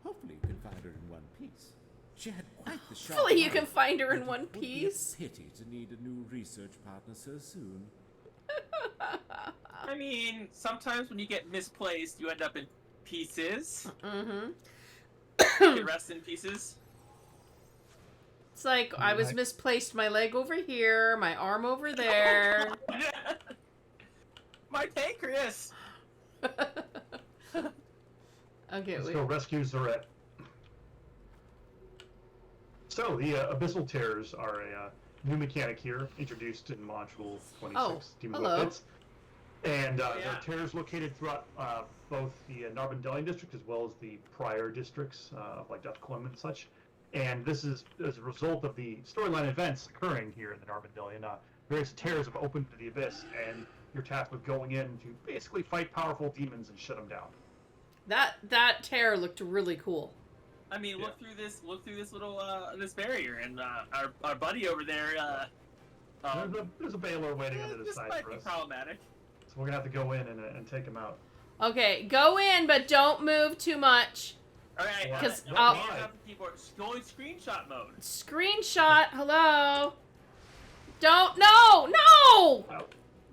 Hopefully you can find her in one piece. She had quite the sharp Hopefully you eye, can find her in and one it would be piece. a pity to need a new research partner so soon. I mean, sometimes when you get misplaced, you end up in pieces. Mm-hmm. You can rest in pieces. It's like I was misplaced. My leg over here, my arm over there. My pancreas. Okay, Let's wait. go rescue Zarette. So, the Abyssal Terrors are a new mechanic here, introduced in Module 26, Oh, Demon hello. Whippets. And yeah. there are terrors located throughout both the Narbondellyn district as well as the prior districts, like Deathclum and such. And this is as a result of the storyline events occurring here in the Narbondellyn. Various terrors have opened to the Abyss, and you're tasked with going in to basically fight powerful demons and shut them down. That terror looked really cool. I mean, look through this little this barrier, and our buddy over there. There's a Baylor waiting under the This side might for be us. problematic. So we're gonna have to go in and take him out. Okay, go in, but don't move too much. All right, Because I'll I'll- hands off the keyboard. Go in screenshot mode. Screenshot. Hello. Don't. No. No. Oh,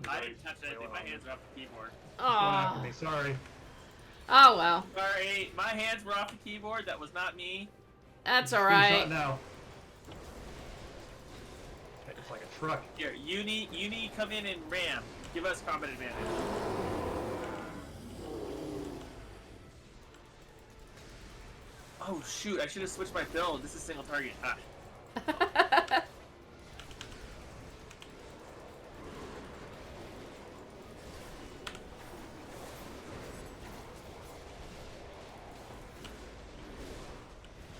I didn't touch anything. My hands were off the keyboard. Oh. me. Sorry. Oh well. Sorry, my hands were off the keyboard. That was not me. That's all Screenshot right. now. Okay, it's like a truck. Here, you need come in and ram. Give us combat advantage. Oh shoot! I should have switched my build. This is single target. Ah.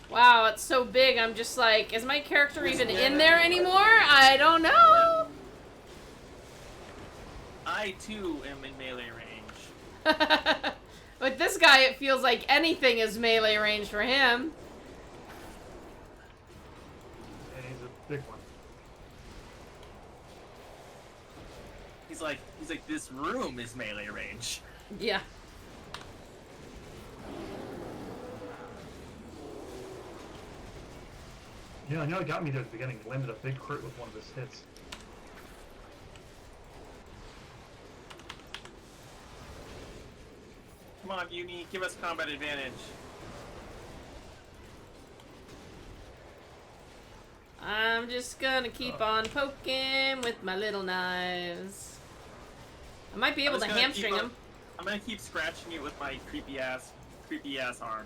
Wow, it's so big. I'm just like, is my character even in there anymore? I don't know. I too am in melee range. With this guy, it feels like anything is melee range for him. And he's a big one. He's like this room is melee range. Yeah. Yeah, I know it got me there at the beginning. Landed a big crit with one of his hits. Come on, Uni, give us combat advantage. I'm just gonna keep on poking with my little knives. I might be able to hamstring him. I'm gonna keep scratching it with my creepy ass arm.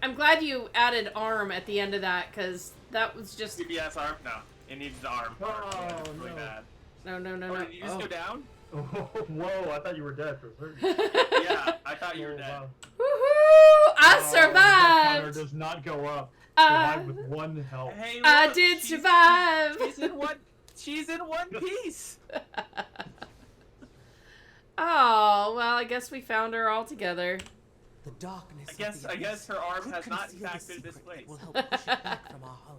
I'm glad you added arm at the end of that, because that was just... Creepy ass arm? No, it needs the arm. Oh, It's really no. bad. No. Oh, did you just go down? Oh, whoa, I thought you were dead for certain. Yeah, I thought you were Oh, dead. wow. Woohoo! I Oh, the counter survived! does not go up. Uh, Survived with one health. Hey, I look, did she's- survive! She's in one piece. Oh, well, I guess we found her all together. The darkness. I guess her arm has not in fact been this displaced. will help push it back from our home.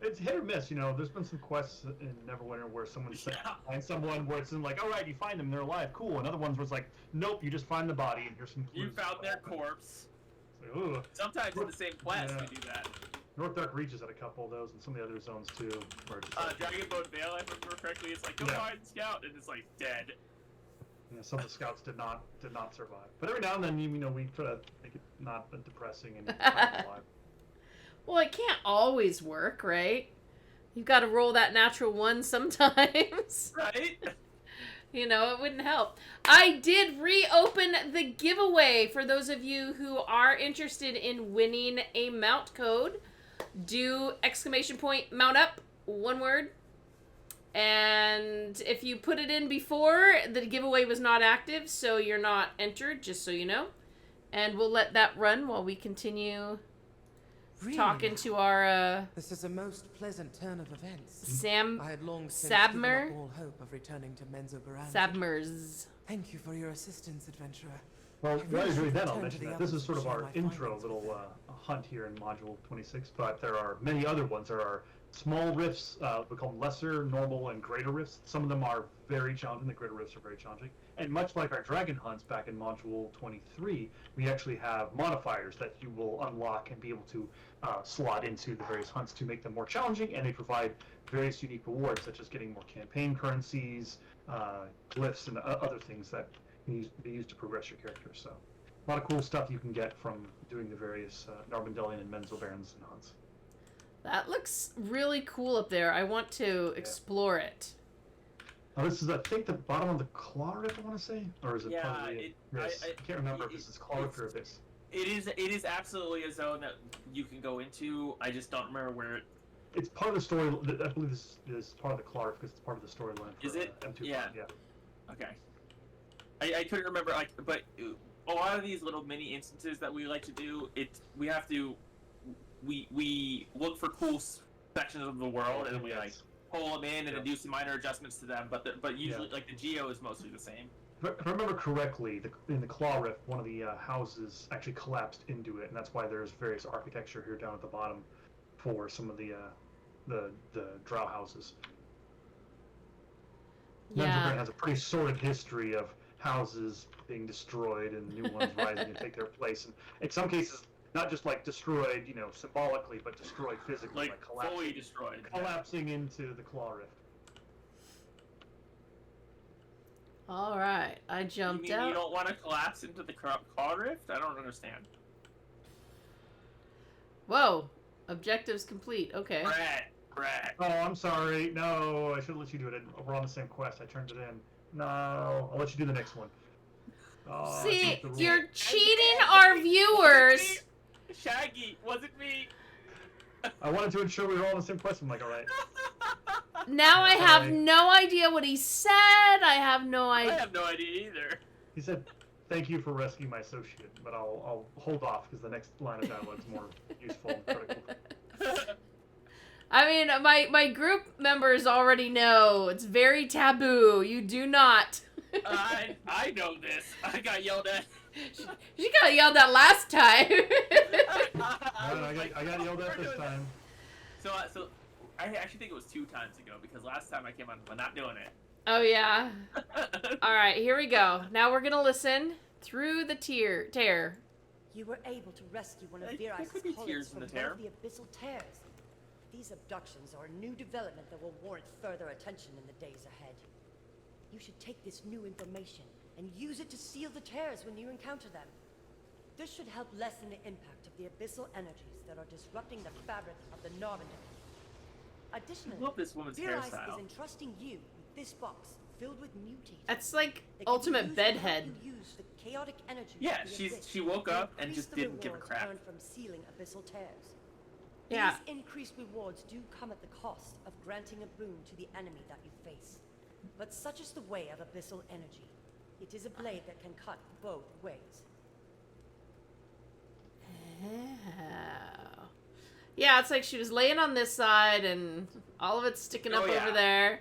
It's hit or miss, you know. There's been some quests in Neverwinter where someone said, Yeah. find someone where it's in like, all right, you find them, they're alive, cool. And other ones where it's like, nope, you just find the body and here's some clues. You found their corpse. It's like, ooh. Sometimes in the same quest Yeah. we do that. North Dark Reaches had a couple of those and some of the other zones too. Where it's just like, Dragon Boat Vale, if I remember correctly, it's like, go Yeah. find the scout, and it's like, dead. you know, some of the scouts did not survive. But every now and then, you know, we try to make it not depressing and find them alive. Well, it can't always work, right? You've got to roll that natural one sometimes. Right? You know, it wouldn't help. I did reopen the giveaway for those of you who are interested in winning a mount code. Do ! mount up, one word. And if you put it in before, the giveaway was not active, so you're not entered, just so you know. And we'll let that run while we continue talking to our This is a most pleasant turn of events. Sam I had long since Sabmer? given up all hope of returning to Menzoberranzan. Sabmers. Thank you for your assistance, adventurer. Well, I while really you're doing should that, I'll return to mention the that this is others sort and of share our my intro findings with little hunt here in Module 26, but there are many other ones. There are small rifts, we call them lesser, normal, and greater rifts. Some of them are very challenging. The greater rifts are very challenging. And much like our dragon hunts back in Module 23, we actually have modifiers that you will unlock and be able to slot into the various hunts to make them more challenging, and they provide various unique rewards, such as getting more campaign currencies, glyphs, and other things that can be used to progress your character. So a lot of cool stuff you can get from doing the various Narbondellyn and Menzoberranzan hunts. That looks really cool up there. I want to explore it. Oh, this is, I think, the bottom of the claw rift, I want to say? Or is it Yeah, part of the abyss? I can't remember if this is claw rift or abyss. It is absolutely a zone that you can go into. I just don't remember where it... It's part of the story. I believe this is part of the claw rift because it's part of the storyline. Is it? M2? Yeah. Yeah. Okay. I couldn't remember, like, but a lot of these little mini instances that we like to do, we have to... We look for cool sections of the world, and then we, like, pull them in and then do some minor adjustments to them, but usually, like, the geo is mostly the same. If I remember correctly, in the claw rift, one of the houses actually collapsed into it, and that's why there's various architecture here down at the bottom for some of the drow houses. Neverwinter has a pretty sordid history of houses being destroyed and new ones rising to take their place, and in some cases, not just like destroyed, you know, symbolically, but destroyed physically, like collapsing, fully destroyed, collapsing into the claw rift. All right, I jumped you mean out. You don't want to collapse into the claw rift? I don't understand. Whoa, objectives complete. Okay. Brett. Oh, I'm sorry. No, I should have let you do it. We're on the same quest. I turned it in. No, I'll let you do the next one. Oh, see, you're cheating our viewers. Shaggy, wasn't me. I wanted to ensure we were all on the same quest. I'm like, all right. Now I have no idea what he said. I have no idea. I have no idea either. He said, "Thank you for rescuing my associate," but I'll hold off because the next line of dialogue is more useful and critical. I mean, my group members already know it's very taboo. You do not. I know this. I got yelled at. She got yelled at last time. I got yelled at this time. So I actually think it was 2 times ago because last time I came on, I'm not doing it. Oh yeah. All right, here we go. Now we're gonna listen through the tear. You were able to rescue one of There Virai's could be colleagues tears in from the one tear. of the abyssal tears. These abductions are a new development that will warrant further attention in the days ahead. You should take this new information and use it to seal the tears when you encounter them. This should help lessen the impact of the abyssal energies that are disrupting the fabric of the Narbondellyn. Additionally, I love this woman's Virais hairstyle. is entrusting you with this box filled with mutators. That's like that can be ultimate used to help bedhead. you use the chaotic energy Yeah, of the she abyss woke to up and increase just the didn't give a rewards crap. earned from sealing abyssal tears. Yeah. These increased rewards do come at the cost of granting a boon to the enemy that you face. But such is the way of abyssal energy. It is a blade that can cut both ways. Oh. Yeah, it's like she was laying on this side and all of it's sticking up over there.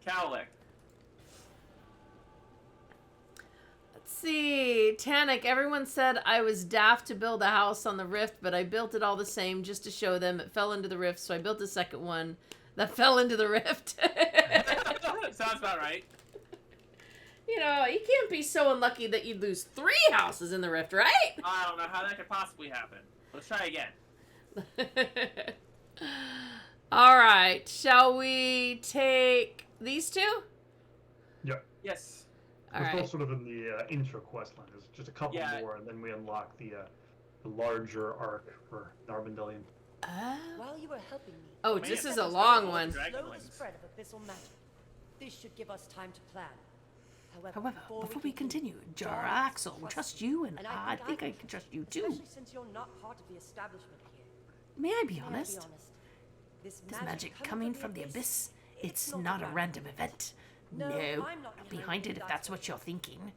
Cowlick. Let's see. Tannic, everyone said I was daft to build a house on the rift, but I built it all the same just to show them it fell into the rift, so I built a second one that fell into the rift. Sounds about right. You know, you can't be so unlucky that you'd lose 3 houses in the rift, right? I don't know how that could possibly happen. Let's try again. All right, shall we take these 2? Yep. Yes. All We're right. still sort of in the intro quest line. There's just a couple more, and then we unlock the larger arc for Narbondellyn. While you were helping me, Oh, Man, this is that a was long like one. Dragon slow the Wings. spread of abyssal magic. This should give us time to plan. However, before we continue, Jar Axel, trust you, and I think I can trust you too. Especially since you're not part of the establishment here. May I be May I honest? This This magic coming from the abyss, it's not a random event. No, I'm not behind it if that's what you're thinking.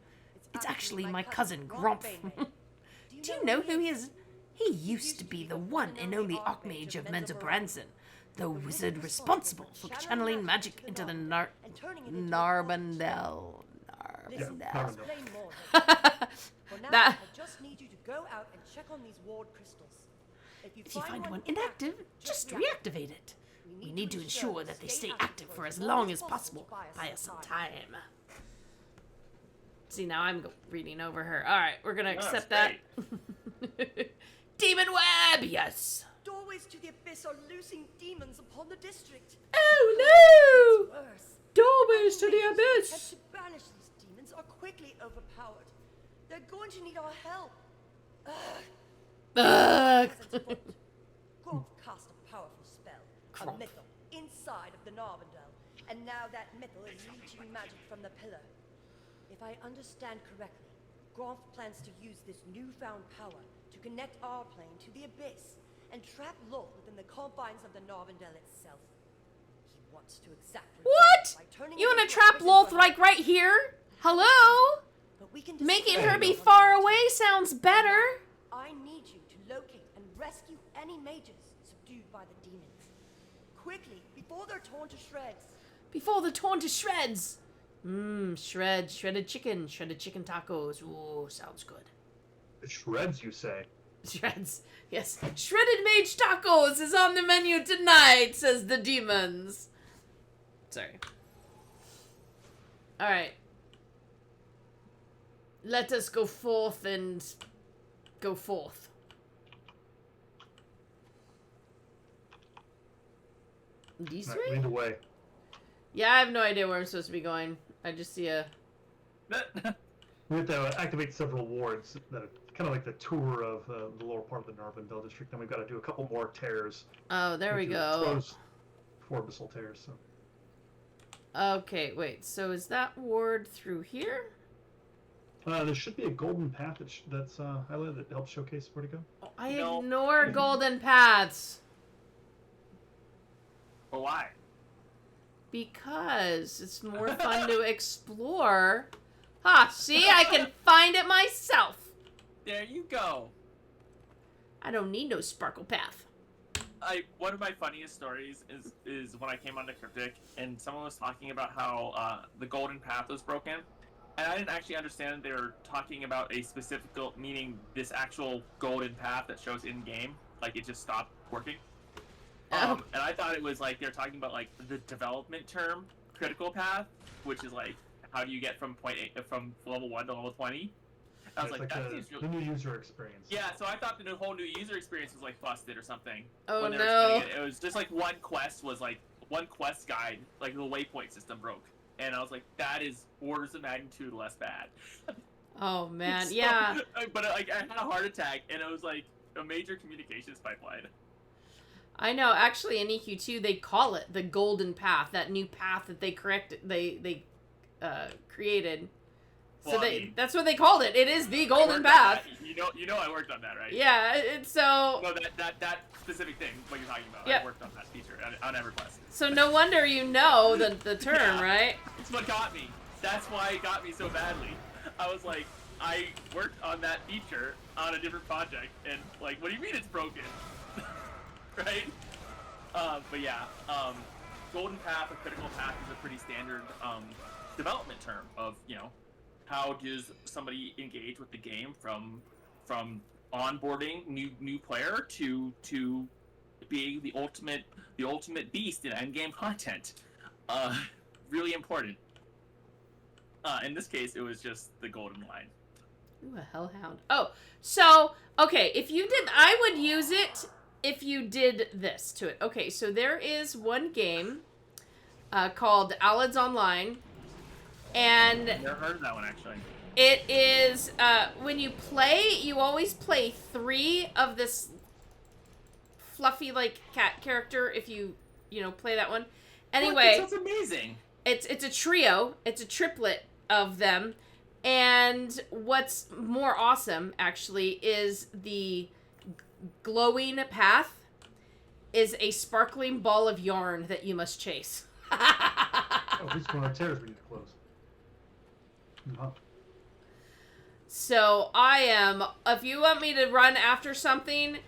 It's actually actually my cousin Grumph. Do you know who he is? He used to be the one and only Archmage of Menzoberranzan, the wizard responsible for channeling magic into the Narbondellyn. Explain more. For now, That- I just need you to go out and check on these ward crystals. If you find one inactive, just reactivate it. We need to ensure that they stay active for as long as possible. Buy us some time. See, now I'm reading over her. All right, we're going to No, accept that's that. Demon web, yes. Doorways to the abyss are loosing demons upon the district. Oh, no. Worse. Doorways to the Attempts abyss. to banish these demons are quickly overpowered. They're going to need our help. Ugh. Gromp cast a powerful a mythal inside of the Narbondell, and now that mythal is leeching magic from the pillar. If I understand correctly, Gronf plans to use this newfound power to connect our plane to the Abyss and trap Loth within the confines of the Narbondell itself. He wants to exactly What? by turning You it want to into a trap prison Loth for like right here? Hello? But we can Making destroy her be it. far away sounds better. I need you to locate and rescue any mages subdued by the demons. Quickly, before they're torn to shreds. Before they're torn to shreds. Shredded chicken tacos. Ooh, sounds good. Shreds, you say? Shreds, yes. Shredded mage tacos is on the menu tonight, says the demons. Sorry. Alright. Let us go forth and go forth. These Right, three? lead the way. Yeah, I have no idea where I'm supposed to be going. I just see a... We have to activate several wards that are kind of like the tour of the lower part of the Narbondell district. Then we've got to do a couple more tears. Oh, there we to go. Close 4 abyssal tears. So. Okay, wait. So is that ward through here? There should be a golden path that's highlighted that helps showcase where to go. Oh, I No. ignore golden paths. But why? Because it's more fun to explore. Ha, see? I can find it myself. There you go. I don't need no sparkle path. One of my funniest stories is when I came onto Cryptic and someone was talking about how the golden path was broken, and I didn't actually understand they were talking about a specific meaning this actual golden path that shows in game, like it just stopped working. And I thought it was like they're talking about like the development term critical path, which is like how do you get from from level 1 to level 20. I was It's like, that seems the new user experience. yeah, so I thought the whole new user experience was like busted or something. Oh, when they were no. explaining it was just like one quest guide, like the waypoint system broke, and I was like, that is orders of magnitude less bad. Oh, man. So- Yeah. But like I had a heart attack, and it was like a major communications pipeline. I know. Actually, in EQ2, they call it the golden path, that new path that they created. So Well, I mean, that's what they called it. It is the I golden worked on path. that. You know I worked on that, right? Yeah, it's so... No, that specific thing, what you're talking about. Yep. I worked on that feature on EverQuest. So no wonder you know the term, Yeah. right? It's what got me. That's why it got me so badly. I was like, I worked on that feature on a different project, and like, what do you mean it's broken? Right? But yeah, golden path or critical path is a pretty standard development term of, you know, how does somebody engage with the game from onboarding new player to being the ultimate beast in end game content. Really important. In this case, it was just the golden line. Ooh, a hellhound. Oh, so, okay, if you did... I would use it if you did this to it. Okay, so there is one game called Aladd's Online, and... Never heard of that one, actually. It is, when you play, you always play 3 of this fluffy, like, cat character if you play that one. Anyway... That's amazing! It's a trio. It's a triplet of them. And what's more awesome, actually, is the glowing path is a sparkling ball of yarn that you must chase. Oh, these are one of our tears we need to close. Uh-huh. So if you want me to run after something,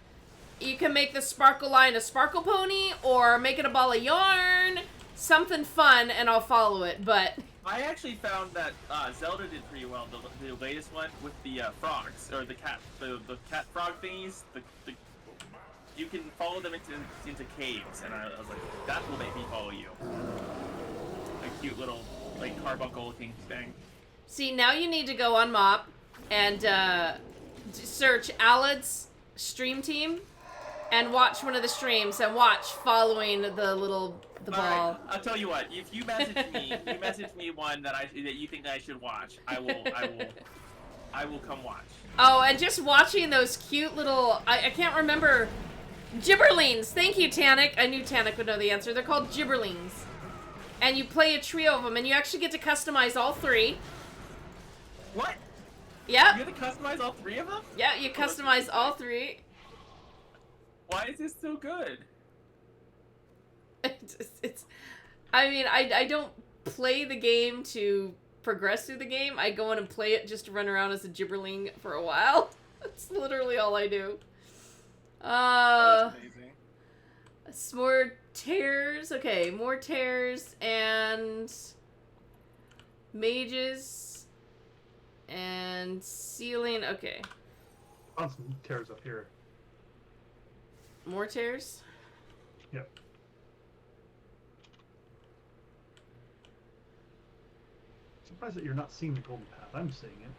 you can make the sparkle line a sparkle pony or make it a ball of yarn, something fun, and I'll follow it, but... I actually found that Zelda did pretty well, the latest one with the frogs, or the cat frog thingies. You can follow them into caves, and I was like, that will make me follow you. A cute little, like, carbuncle looking thing. See, now you need to go on Mop and search Alad's stream team and watch one of the streams and watch following the ball. Alright, I'll tell you what. If you message me one that you think I should watch, I will come watch. Oh, and just watching those cute little... I can't remember Gibberlings. Thank you, Tannic. I knew Tannic would know the answer. They're called Gibberlings. And you play a trio of them, and you actually get to customize all 3. What? Yep. You get to customize all 3 of them? Yeah, you customize all 3. Why is this so good? I mean, I don't play the game to progress through the game. I go in and play it just to run around as a gibberling for a while. That's literally all I do. That's amazing. Some more tears. Okay, more tears and mages and sealing. Okay. Found some tears up here. More tears? Yep. Surprised that you're not seeing the golden path. I'm seeing it.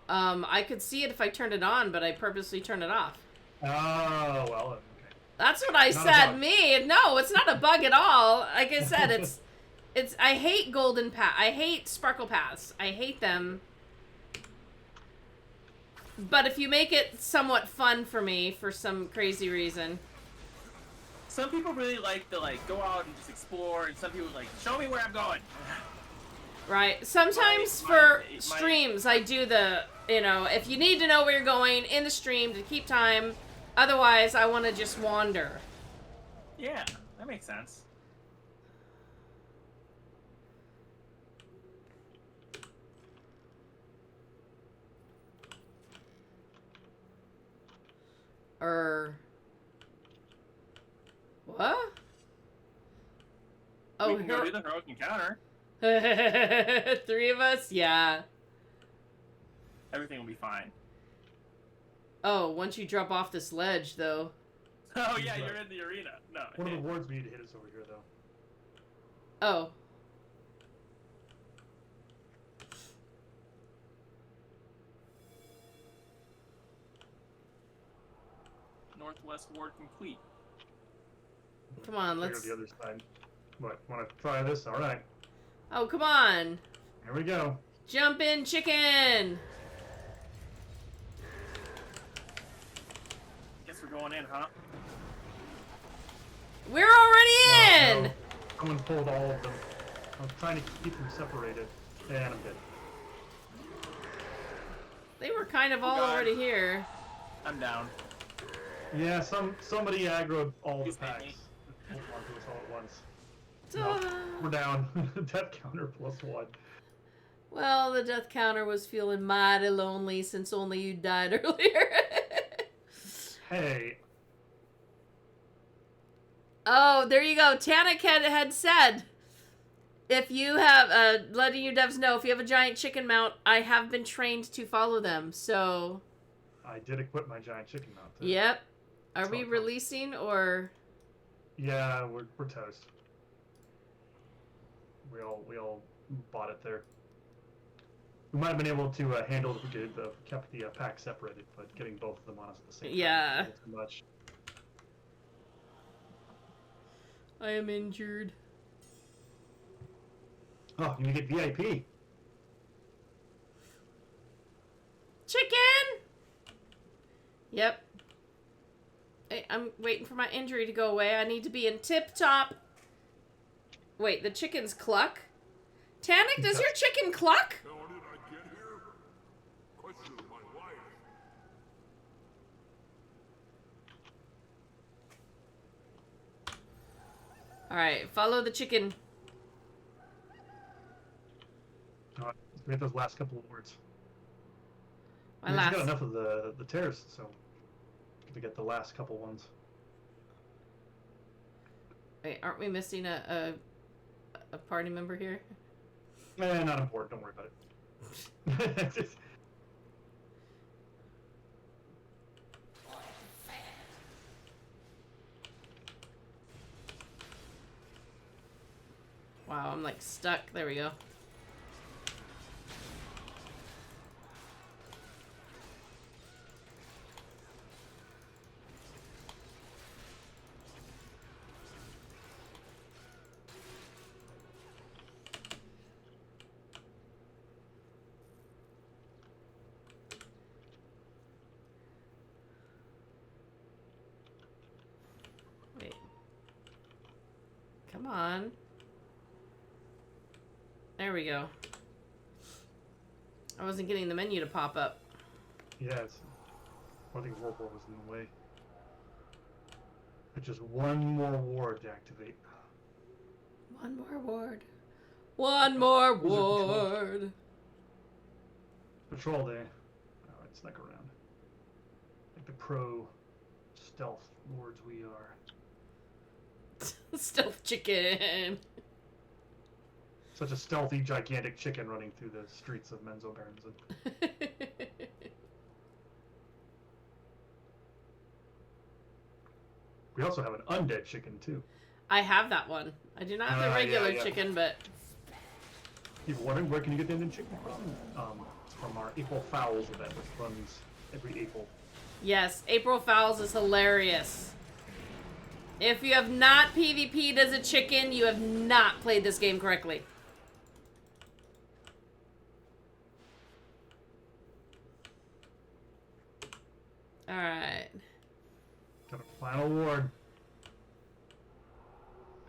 I could see it if I turned it on, but I purposely turned it off. Oh, well, okay. That's what I Not a said. bug. Me, no, it's not a bug at all. Like I said, it's. I hate golden path. I hate sparkle paths. I hate them. But if you make it somewhat fun for me for some crazy reason. Some people really like to go out and just explore, and some people like, show me where I'm going. Right. Sometimes for streams, I do the, if you need to know where you're going in the stream to keep time, otherwise I want to just wander. Yeah, that makes sense. What? Oh, We can go do the heroic encounter. 3 of us? Yeah. Everything will be fine. Oh, once you drop off this ledge, though. Oh yeah, you're in the arena. No. One of the wards we need to hit is over here, though. Oh. Northwest ward complete. Come on, Figure let's... the other side. What, want to try this? All right. Oh, come on. Here we go. Jump in, chicken! Guess we're going in, huh? We're already in! No. Someone pulled all of them. I was trying to keep them separated. And I'm dead. They were kind of all God. already here. I'm down. Yeah, somebody aggroed all Please the hit packs. me. Hold on to us all at once. Duh. No, we're down. Death counter +1. Well, the death counter was feeling mighty lonely since only you died earlier. Hey. Oh, there you go. Tannic had said, if you have, letting you devs know, if you have a giant chicken mount, I have been trained to follow them, so... I did equip my giant chicken mount. Too. Yep. Are That's we all it releasing, or... Yeah, we're toast. We all bought it there. We might have been able to handle it if we could have kept the pack separated, but getting both of them on us at the same time Yeah. was a little too much. I am injured. Oh, you get VIP. Chicken! Yep. I'm waiting for my injury to go away. I need to be in tip-top. Wait, the chickens cluck? Tannic, does your chicken cluck? How did I get here? Question of my life. Alright, follow the chicken. We have those last couple of words. My We just got last. enough of the tears, so to get the last couple ones. Wait, aren't we missing a party member here? Not important. Don't worry about it. Just- Wow, I'm like stuck. There we go. Come on. There we go. I wasn't getting the menu to pop up. Yeah, it's. I think Whirlpool was in the way. But just one more ward to activate. One more ward. One more Wizard patrol. ward. Patrol day. Alright, snuck around. Like the pro stealth lords we are. Stealth chicken. Such a stealthy, gigantic chicken running through the streets of Narbondellyn. We also have an undead chicken too. I have that one. I do not have the regular chicken, but People wondering where can you get the undead chicken from? It's from our April Fowls event, which runs every April. yes, April Fowls is hilarious. If you have not PvP'd as a chicken, you have not played this game correctly. Alright. Got a final ward.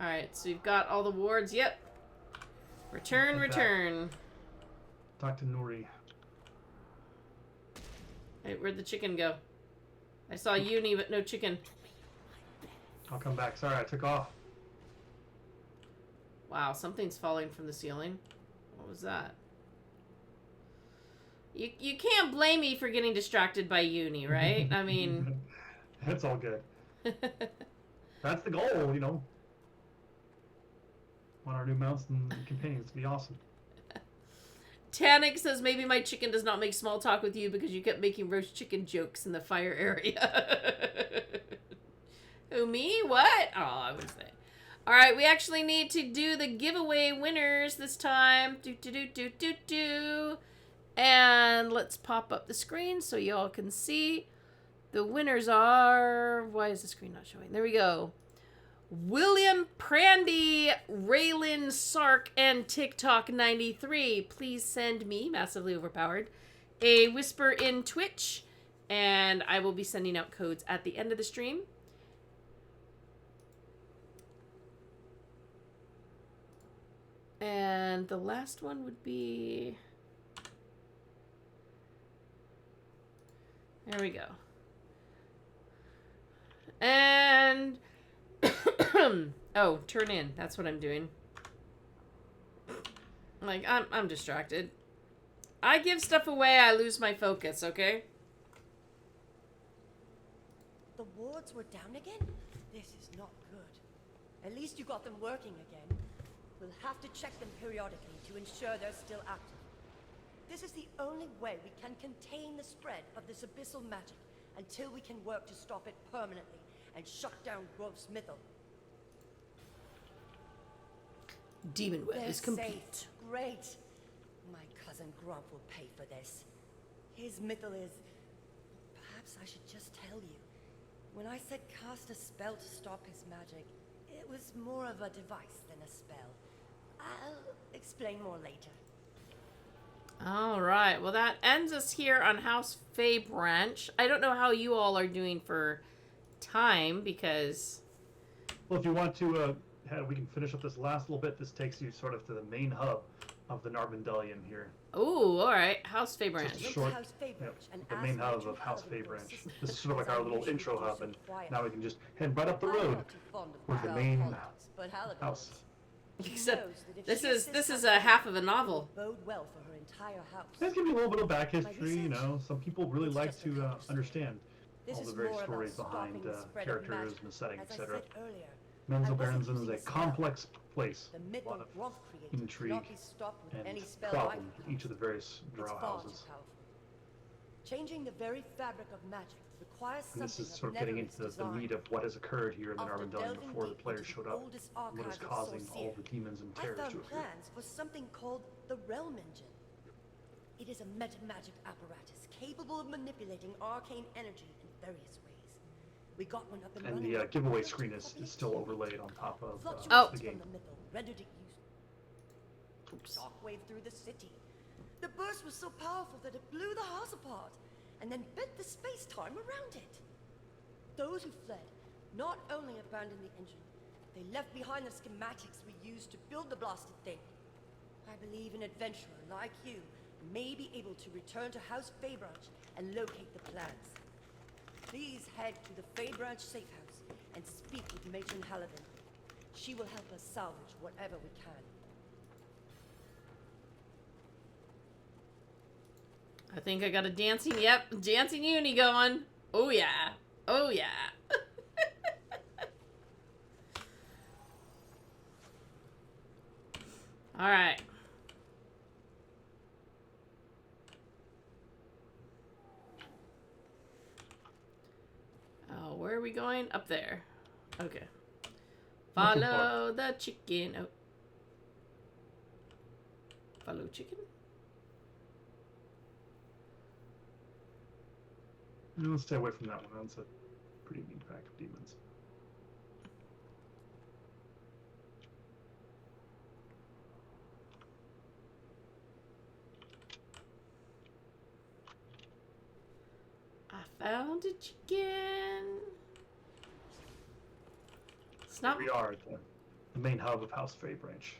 Alright, so you've got all the wards. Yep. Return, Like that. return. Talk to Nuri. Hey, where'd the chicken go? I saw Uni, but no chicken. I'll come back. Sorry, I took off. Wow, something's falling from the ceiling. What was that? You can't blame me for getting distracted by Uni, right? I mean... That's all good. That's the goal, you know. Want our new mounts and companions to be awesome. Tannic says, maybe my chicken does not make small talk with you because you kept making roast chicken jokes in the fire area. Who, me? What? Oh, I would say. Alright, we actually need to do the giveaway winners this time. And let's pop up the screen so y'all can see. The winners are... Why is the screen not showing? There we go. William Prandy, Raylan Sark, and TikTok93. Please send me, massively overpowered, a whisper in Twitch, and I will be sending out codes at the end of the stream. And the last one would be... There we go. And... oh, turn in. That's what I'm doing. Like, I'm distracted. I give stuff away, I lose my focus, okay? The wards were down again? This is not good. At least you got them working again. We'll have to check them periodically to ensure they're still active. This is the only way we can contain the spread of this abyssal magic until we can work to stop it permanently and shut down Grove's Mythal. Demon Web is complete. Safe. Great. My cousin Grump will pay for this. His Mythal is... Perhaps I should just tell you. When I said cast a spell to stop his magic, it was more of a device than a spell. I'll explain more later. Alright, well that ends us here on House Fey Branch. I don't know how you all are doing for time, because... Well, if you want to, we can finish up this last little bit. This takes you sort of to the main hub of the Narbondellyn here. Ooh, alright. House Fey Branch. Just a short, the main hub of House Fey Branch. This is sort of like our little intro hub, and now we can just head right up the road with the main house. Except this is a half of a novel. Bode well for her entire house. Let's give you a little bit of back history. You know, some people really like to understand This all the is various more about stories behind stopping the spread of characters magic. and the setting, As I etc. said earlier, Narbondellyn is a complex place. the A myth lot of of Grump created intrigue cannot be stopped with any and spell problem I with each of the various It's drow far too houses. powerful. Changing the very fabric of magic requires And this something is sort of getting into the design. meat of what has occurred here in the After Narbondellyn delving before the deep players into showed the up. oldest What is archives of causing Sorceer, all the demons and I terrors found to appear. plans for something called the Realm Engine. It is a meta-magic apparatus capable of manipulating arcane energy in various ways. We got one up and And running. the giveaway screen is still overlaid on top of Fluctuations the game. from the mythal rendered it useful. Shockwave through the city. The burst was so powerful that it blew the house apart, and then bent the space-time around it. Those who fled not only abandoned the engine, They left behind the schematics we used to build the blasted thing. I believe an adventurer like you may be able to return to House Faybranch and locate the plans. Please head to the Faybranch safe house and speak with Matron Hallivan. She will help us salvage whatever we can. I think I got a dancing uni going. Oh yeah. Oh yeah. All right. Oh, where are we going? Up there. Okay. Follow the chicken. Oh. Follow chicken? Let's stay away from that one. That's a pretty mean pack of demons. I found a chicken. It's not Here we are at the main hub of House Faybranch.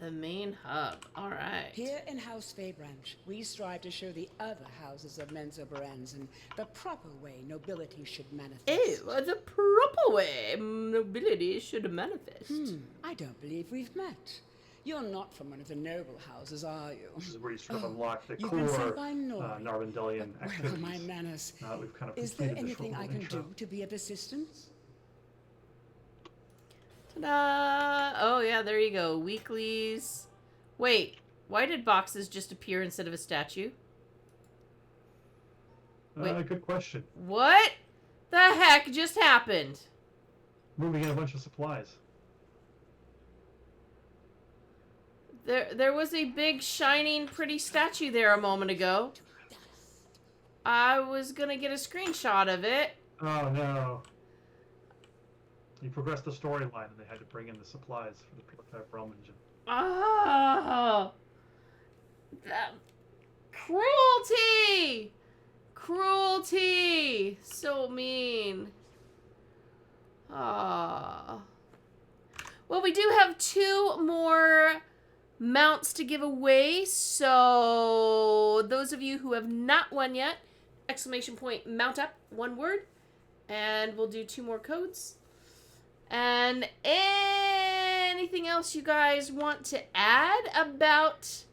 the main hub. All right. Here in House Faybranch, we strive to show the other houses of Menzoberranzan the proper way nobility should manifest. Oh, the proper way nobility should manifest. I don't believe we've met. You're not from one of the noble houses, are you? This is where you sort of unlock the you've core been sent by Nori. Narbondellyn Where are activities. my manners? We've kind of Is there completed this anything little I can intro. do to be of assistance? Ta-da! Oh, yeah, there you go. Weeklies. Wait, why did boxes just appear instead of a statue? Wait. Good question. What the heck just happened? Moving in a bunch of supplies. There was a big, shining, pretty statue there a moment ago. I was gonna get a screenshot of it. Oh no. You progressed the storyline and they had to bring in the supplies for the prototype realm engine. Oh! That cruelty! Cruelty! So mean. Ah. Well, we do have 2 more mounts to give away, so those of you who have not won yet, exclamation point mount up, one word, and we'll do 2 more codes. And anything else you guys want to add about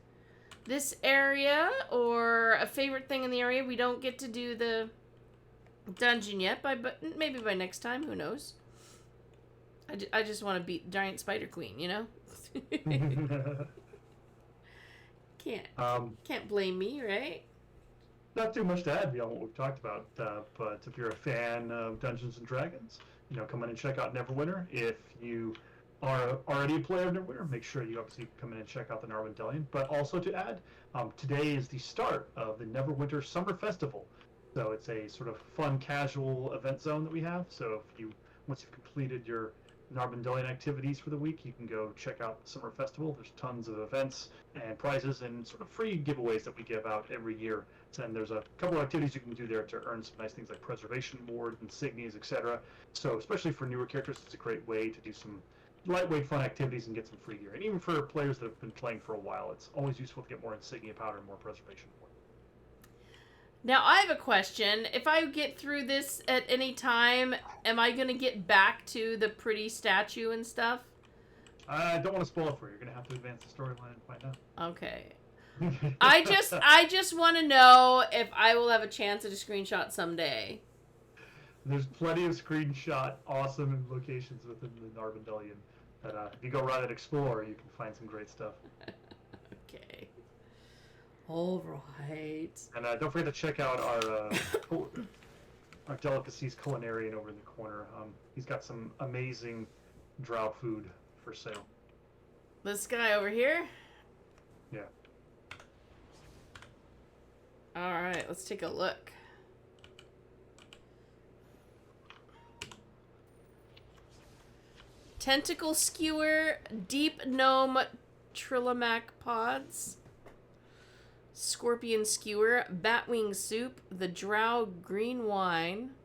this area or a favorite thing in the area? We don't get to do the dungeon yet, but maybe by next time, who knows? I just want to beat Giant Spider Queen, you know? Can't blame me, right? Not too much to add beyond what we've talked about, but if you're a fan of Dungeons and Dragons, come in and check out Neverwinter. If you are already a player of Neverwinter, make sure you obviously come in and check out the Narbondellyn. But also to add, today is the start of the Neverwinter Summer Festival. So it's a sort of fun, casual event zone that we have. So once you've completed your Narbondellyn activities for the week, you can go check out the Summer Festival. There's tons of events and prizes and sort of free giveaways that we give out every year. And there's a couple of activities you can do there to earn some nice things like preservation awards, insignias, etc. So especially for newer characters, it's a great way to do some lightweight fun activities and get some free gear. And even for players that have been playing for a while, it's always useful to get more insignia powder and more preservation awards. Now, I have a question. If I get through this at any time, am I going to get back to the pretty statue and stuff? I don't want to spoil it for you. You're going to have to advance the storyline and find out. Okay. I just want to know if I will have a chance at a screenshot someday. There's plenty of screenshot awesome locations within the Narbondellyn that if you go around and explore, you can find some great stuff. Okay. All right. And don't forget to check out our delicacies culinarian over in the corner. He's got some amazing drow food for sale. This guy over here? Yeah. All right, let's take a look. Tentacle skewer, deep gnome trillimac pods, scorpion skewer, batwing soup, the drow green wine,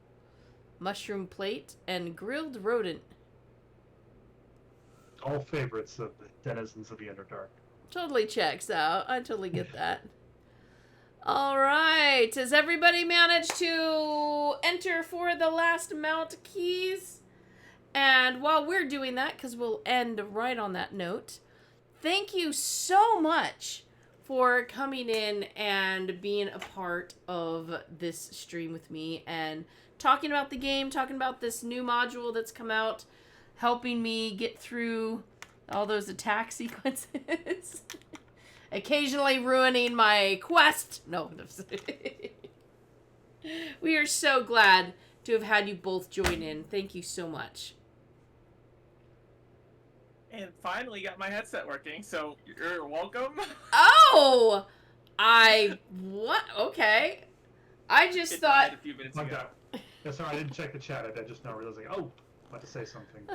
mushroom plate, and grilled rodent. All favorites of the denizens of the Underdark. Totally checks out. I totally get that. All right. Has everybody managed to enter for the last Mount Keys? And while we're doing that, because we'll end right on that note, thank you so much for coming in and being a part of this stream with me and talking about the game, talking about this new module that's come out, helping me get through all those attack sequences. Occasionally ruining my quest. No. We are so glad to have had you both join in. Thank you so much. And finally got my headset working, so you're welcome. Oh! What? Okay. I just It thought... died a few minutes Like ago. that. Yeah, sorry, I didn't check the chat. I just now realized, like, oh, I'm about to say something.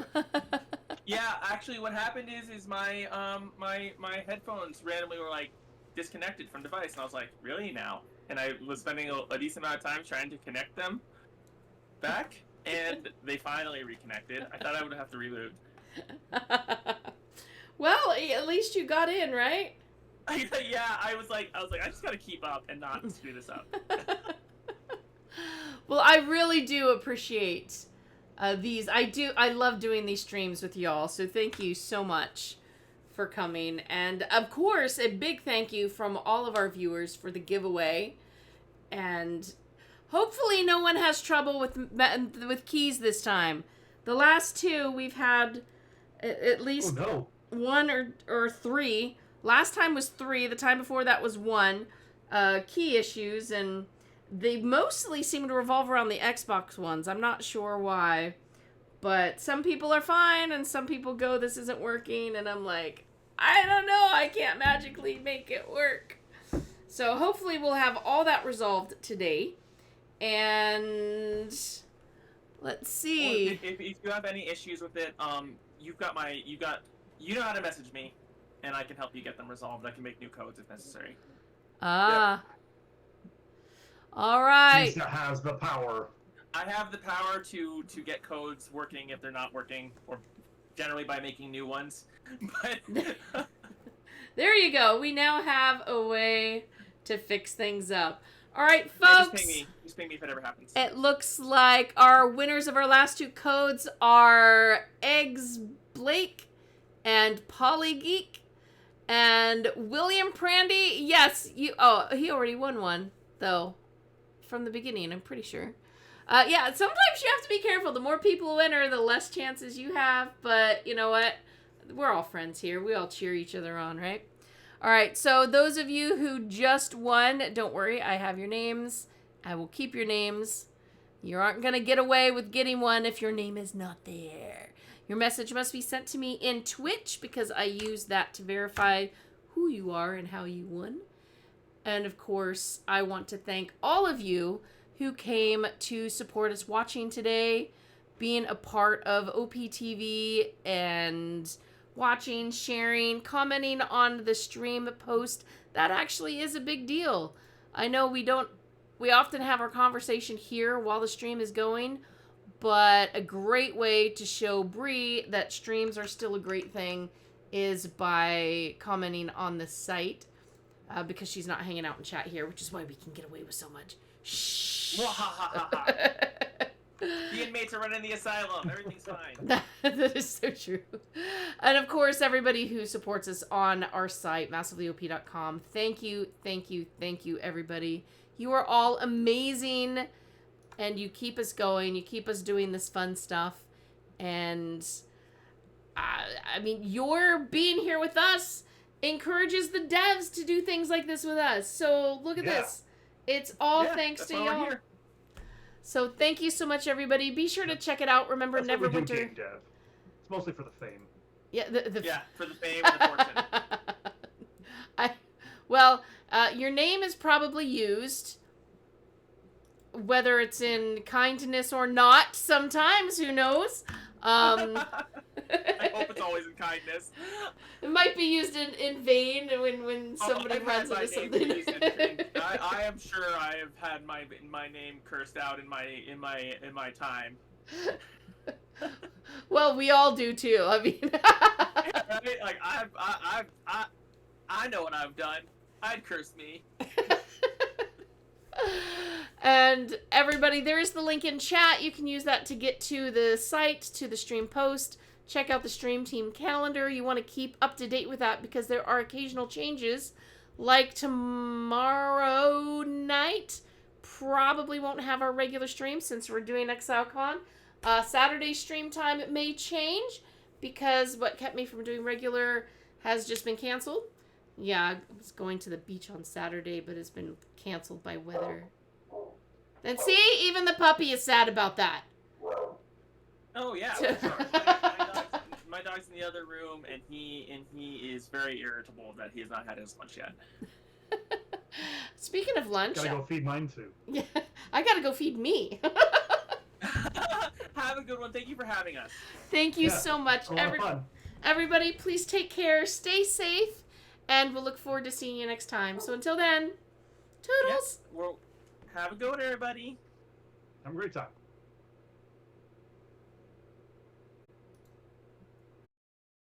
Yeah, actually, what happened is my my headphones randomly were like disconnected from device, and I was like, really now? And I was spending a decent amount of time trying to connect them back, and they finally reconnected. I thought I would have to reboot. Well, at least you got in, right? Yeah, I was like, I just gotta keep up and not screw this up. Well, I really do appreciate these. I love doing these streams with y'all, so thank you so much for coming. And, of course, a big thank you from all of our viewers for the giveaway. And hopefully no one has trouble with keys this time. The last two, we've had at least one or three. Last time was 3. The time before that was 1. Key issues, and they mostly seem to revolve around the Xbox ones. I'm not sure why. But some people are fine, and some people go, this isn't working, and I'm like, I don't know, I can't magically make it work. So hopefully we'll have all that resolved today. And let's see. Well, if you have any issues with it, you know how to message me, and I can help you get them resolved. I can make new codes if necessary. Ah. All right. He has the power. I have the power to get codes working if they're not working, or generally by making new ones. But there you go. We now have a way to fix things up. All right, folks. Yeah, just ping me if it ever happens. It looks like our winners of our last 2 codes are Eggs Blake and Polygeek. And William Prandy, yes, he already won one, though, from the beginning, I'm pretty sure. Yeah, sometimes you have to be careful. The more people who enter, the less chances you have. But you know what? We're all friends here. We all cheer each other on, right? All right, so those of you who just won, don't worry. I have your names. I will keep your names. You aren't going to get away with getting one if your name is not there. Your message must be sent to me in Twitch because I use that to verify who you are and how you won. And of course, I want to thank all of you who came to support us watching today, being a part of OPTV and watching, sharing, commenting on the stream post. That actually is a big deal. I know we often have our conversation here while the stream is going, but a great way to show Bree that streams are still a great thing is by commenting on the site, because she's not hanging out in chat here, which is why we can get away with so much. Shh. The inmates are running the asylum. Everything's fine. That is so true. And of course, everybody who supports us on our site, massivelyop.com. Thank you, thank you, thank you, everybody. You are all amazing, and you keep us going. You keep us doing this fun stuff. And, I mean, your being here with us encourages the devs to do things like this with us. So, look at this. It's all thanks to y'all. So thank you so much, everybody. Be sure to check it out. Remember, That's what we do, Neverwinter. game dev. It's mostly for the fame. Yeah, for the fame and the fortune. Your name is probably used, whether it's in kindness or not. Sometimes, who knows? I hope it's always in kindness. It might be used in vain when somebody runs into something. I am sure I have had my name cursed out in my time. Well, we all do too. I mean, Right? Like I know what I've done. I'd curse me. and everybody, there is the link in chat. You can use that to get to the site, to the stream post. Check out the stream team calendar. You want to keep up to date with that because there are occasional changes. Like tomorrow night, probably won't have our regular stream since we're doing ExileCon. Saturday stream time, it may change because what kept me from doing regular has just been canceled. Yeah, I was going to the beach on Saturday, but it's been canceled by weather. And see, even the puppy is sad about that. Oh yeah. My dog's in the other room, and he is very irritable that he has not had his lunch yet. Speaking of lunch, Gotta go feed mine too. yeah, I gotta go feed me. Have a good one. Thank you for having us. Thank you Yeah, so much, a lot of fun. everybody. Please take care, stay safe, and we'll look forward to seeing you next time. So until then, toodles. Yep. Well, have a good one, everybody. Have a great time.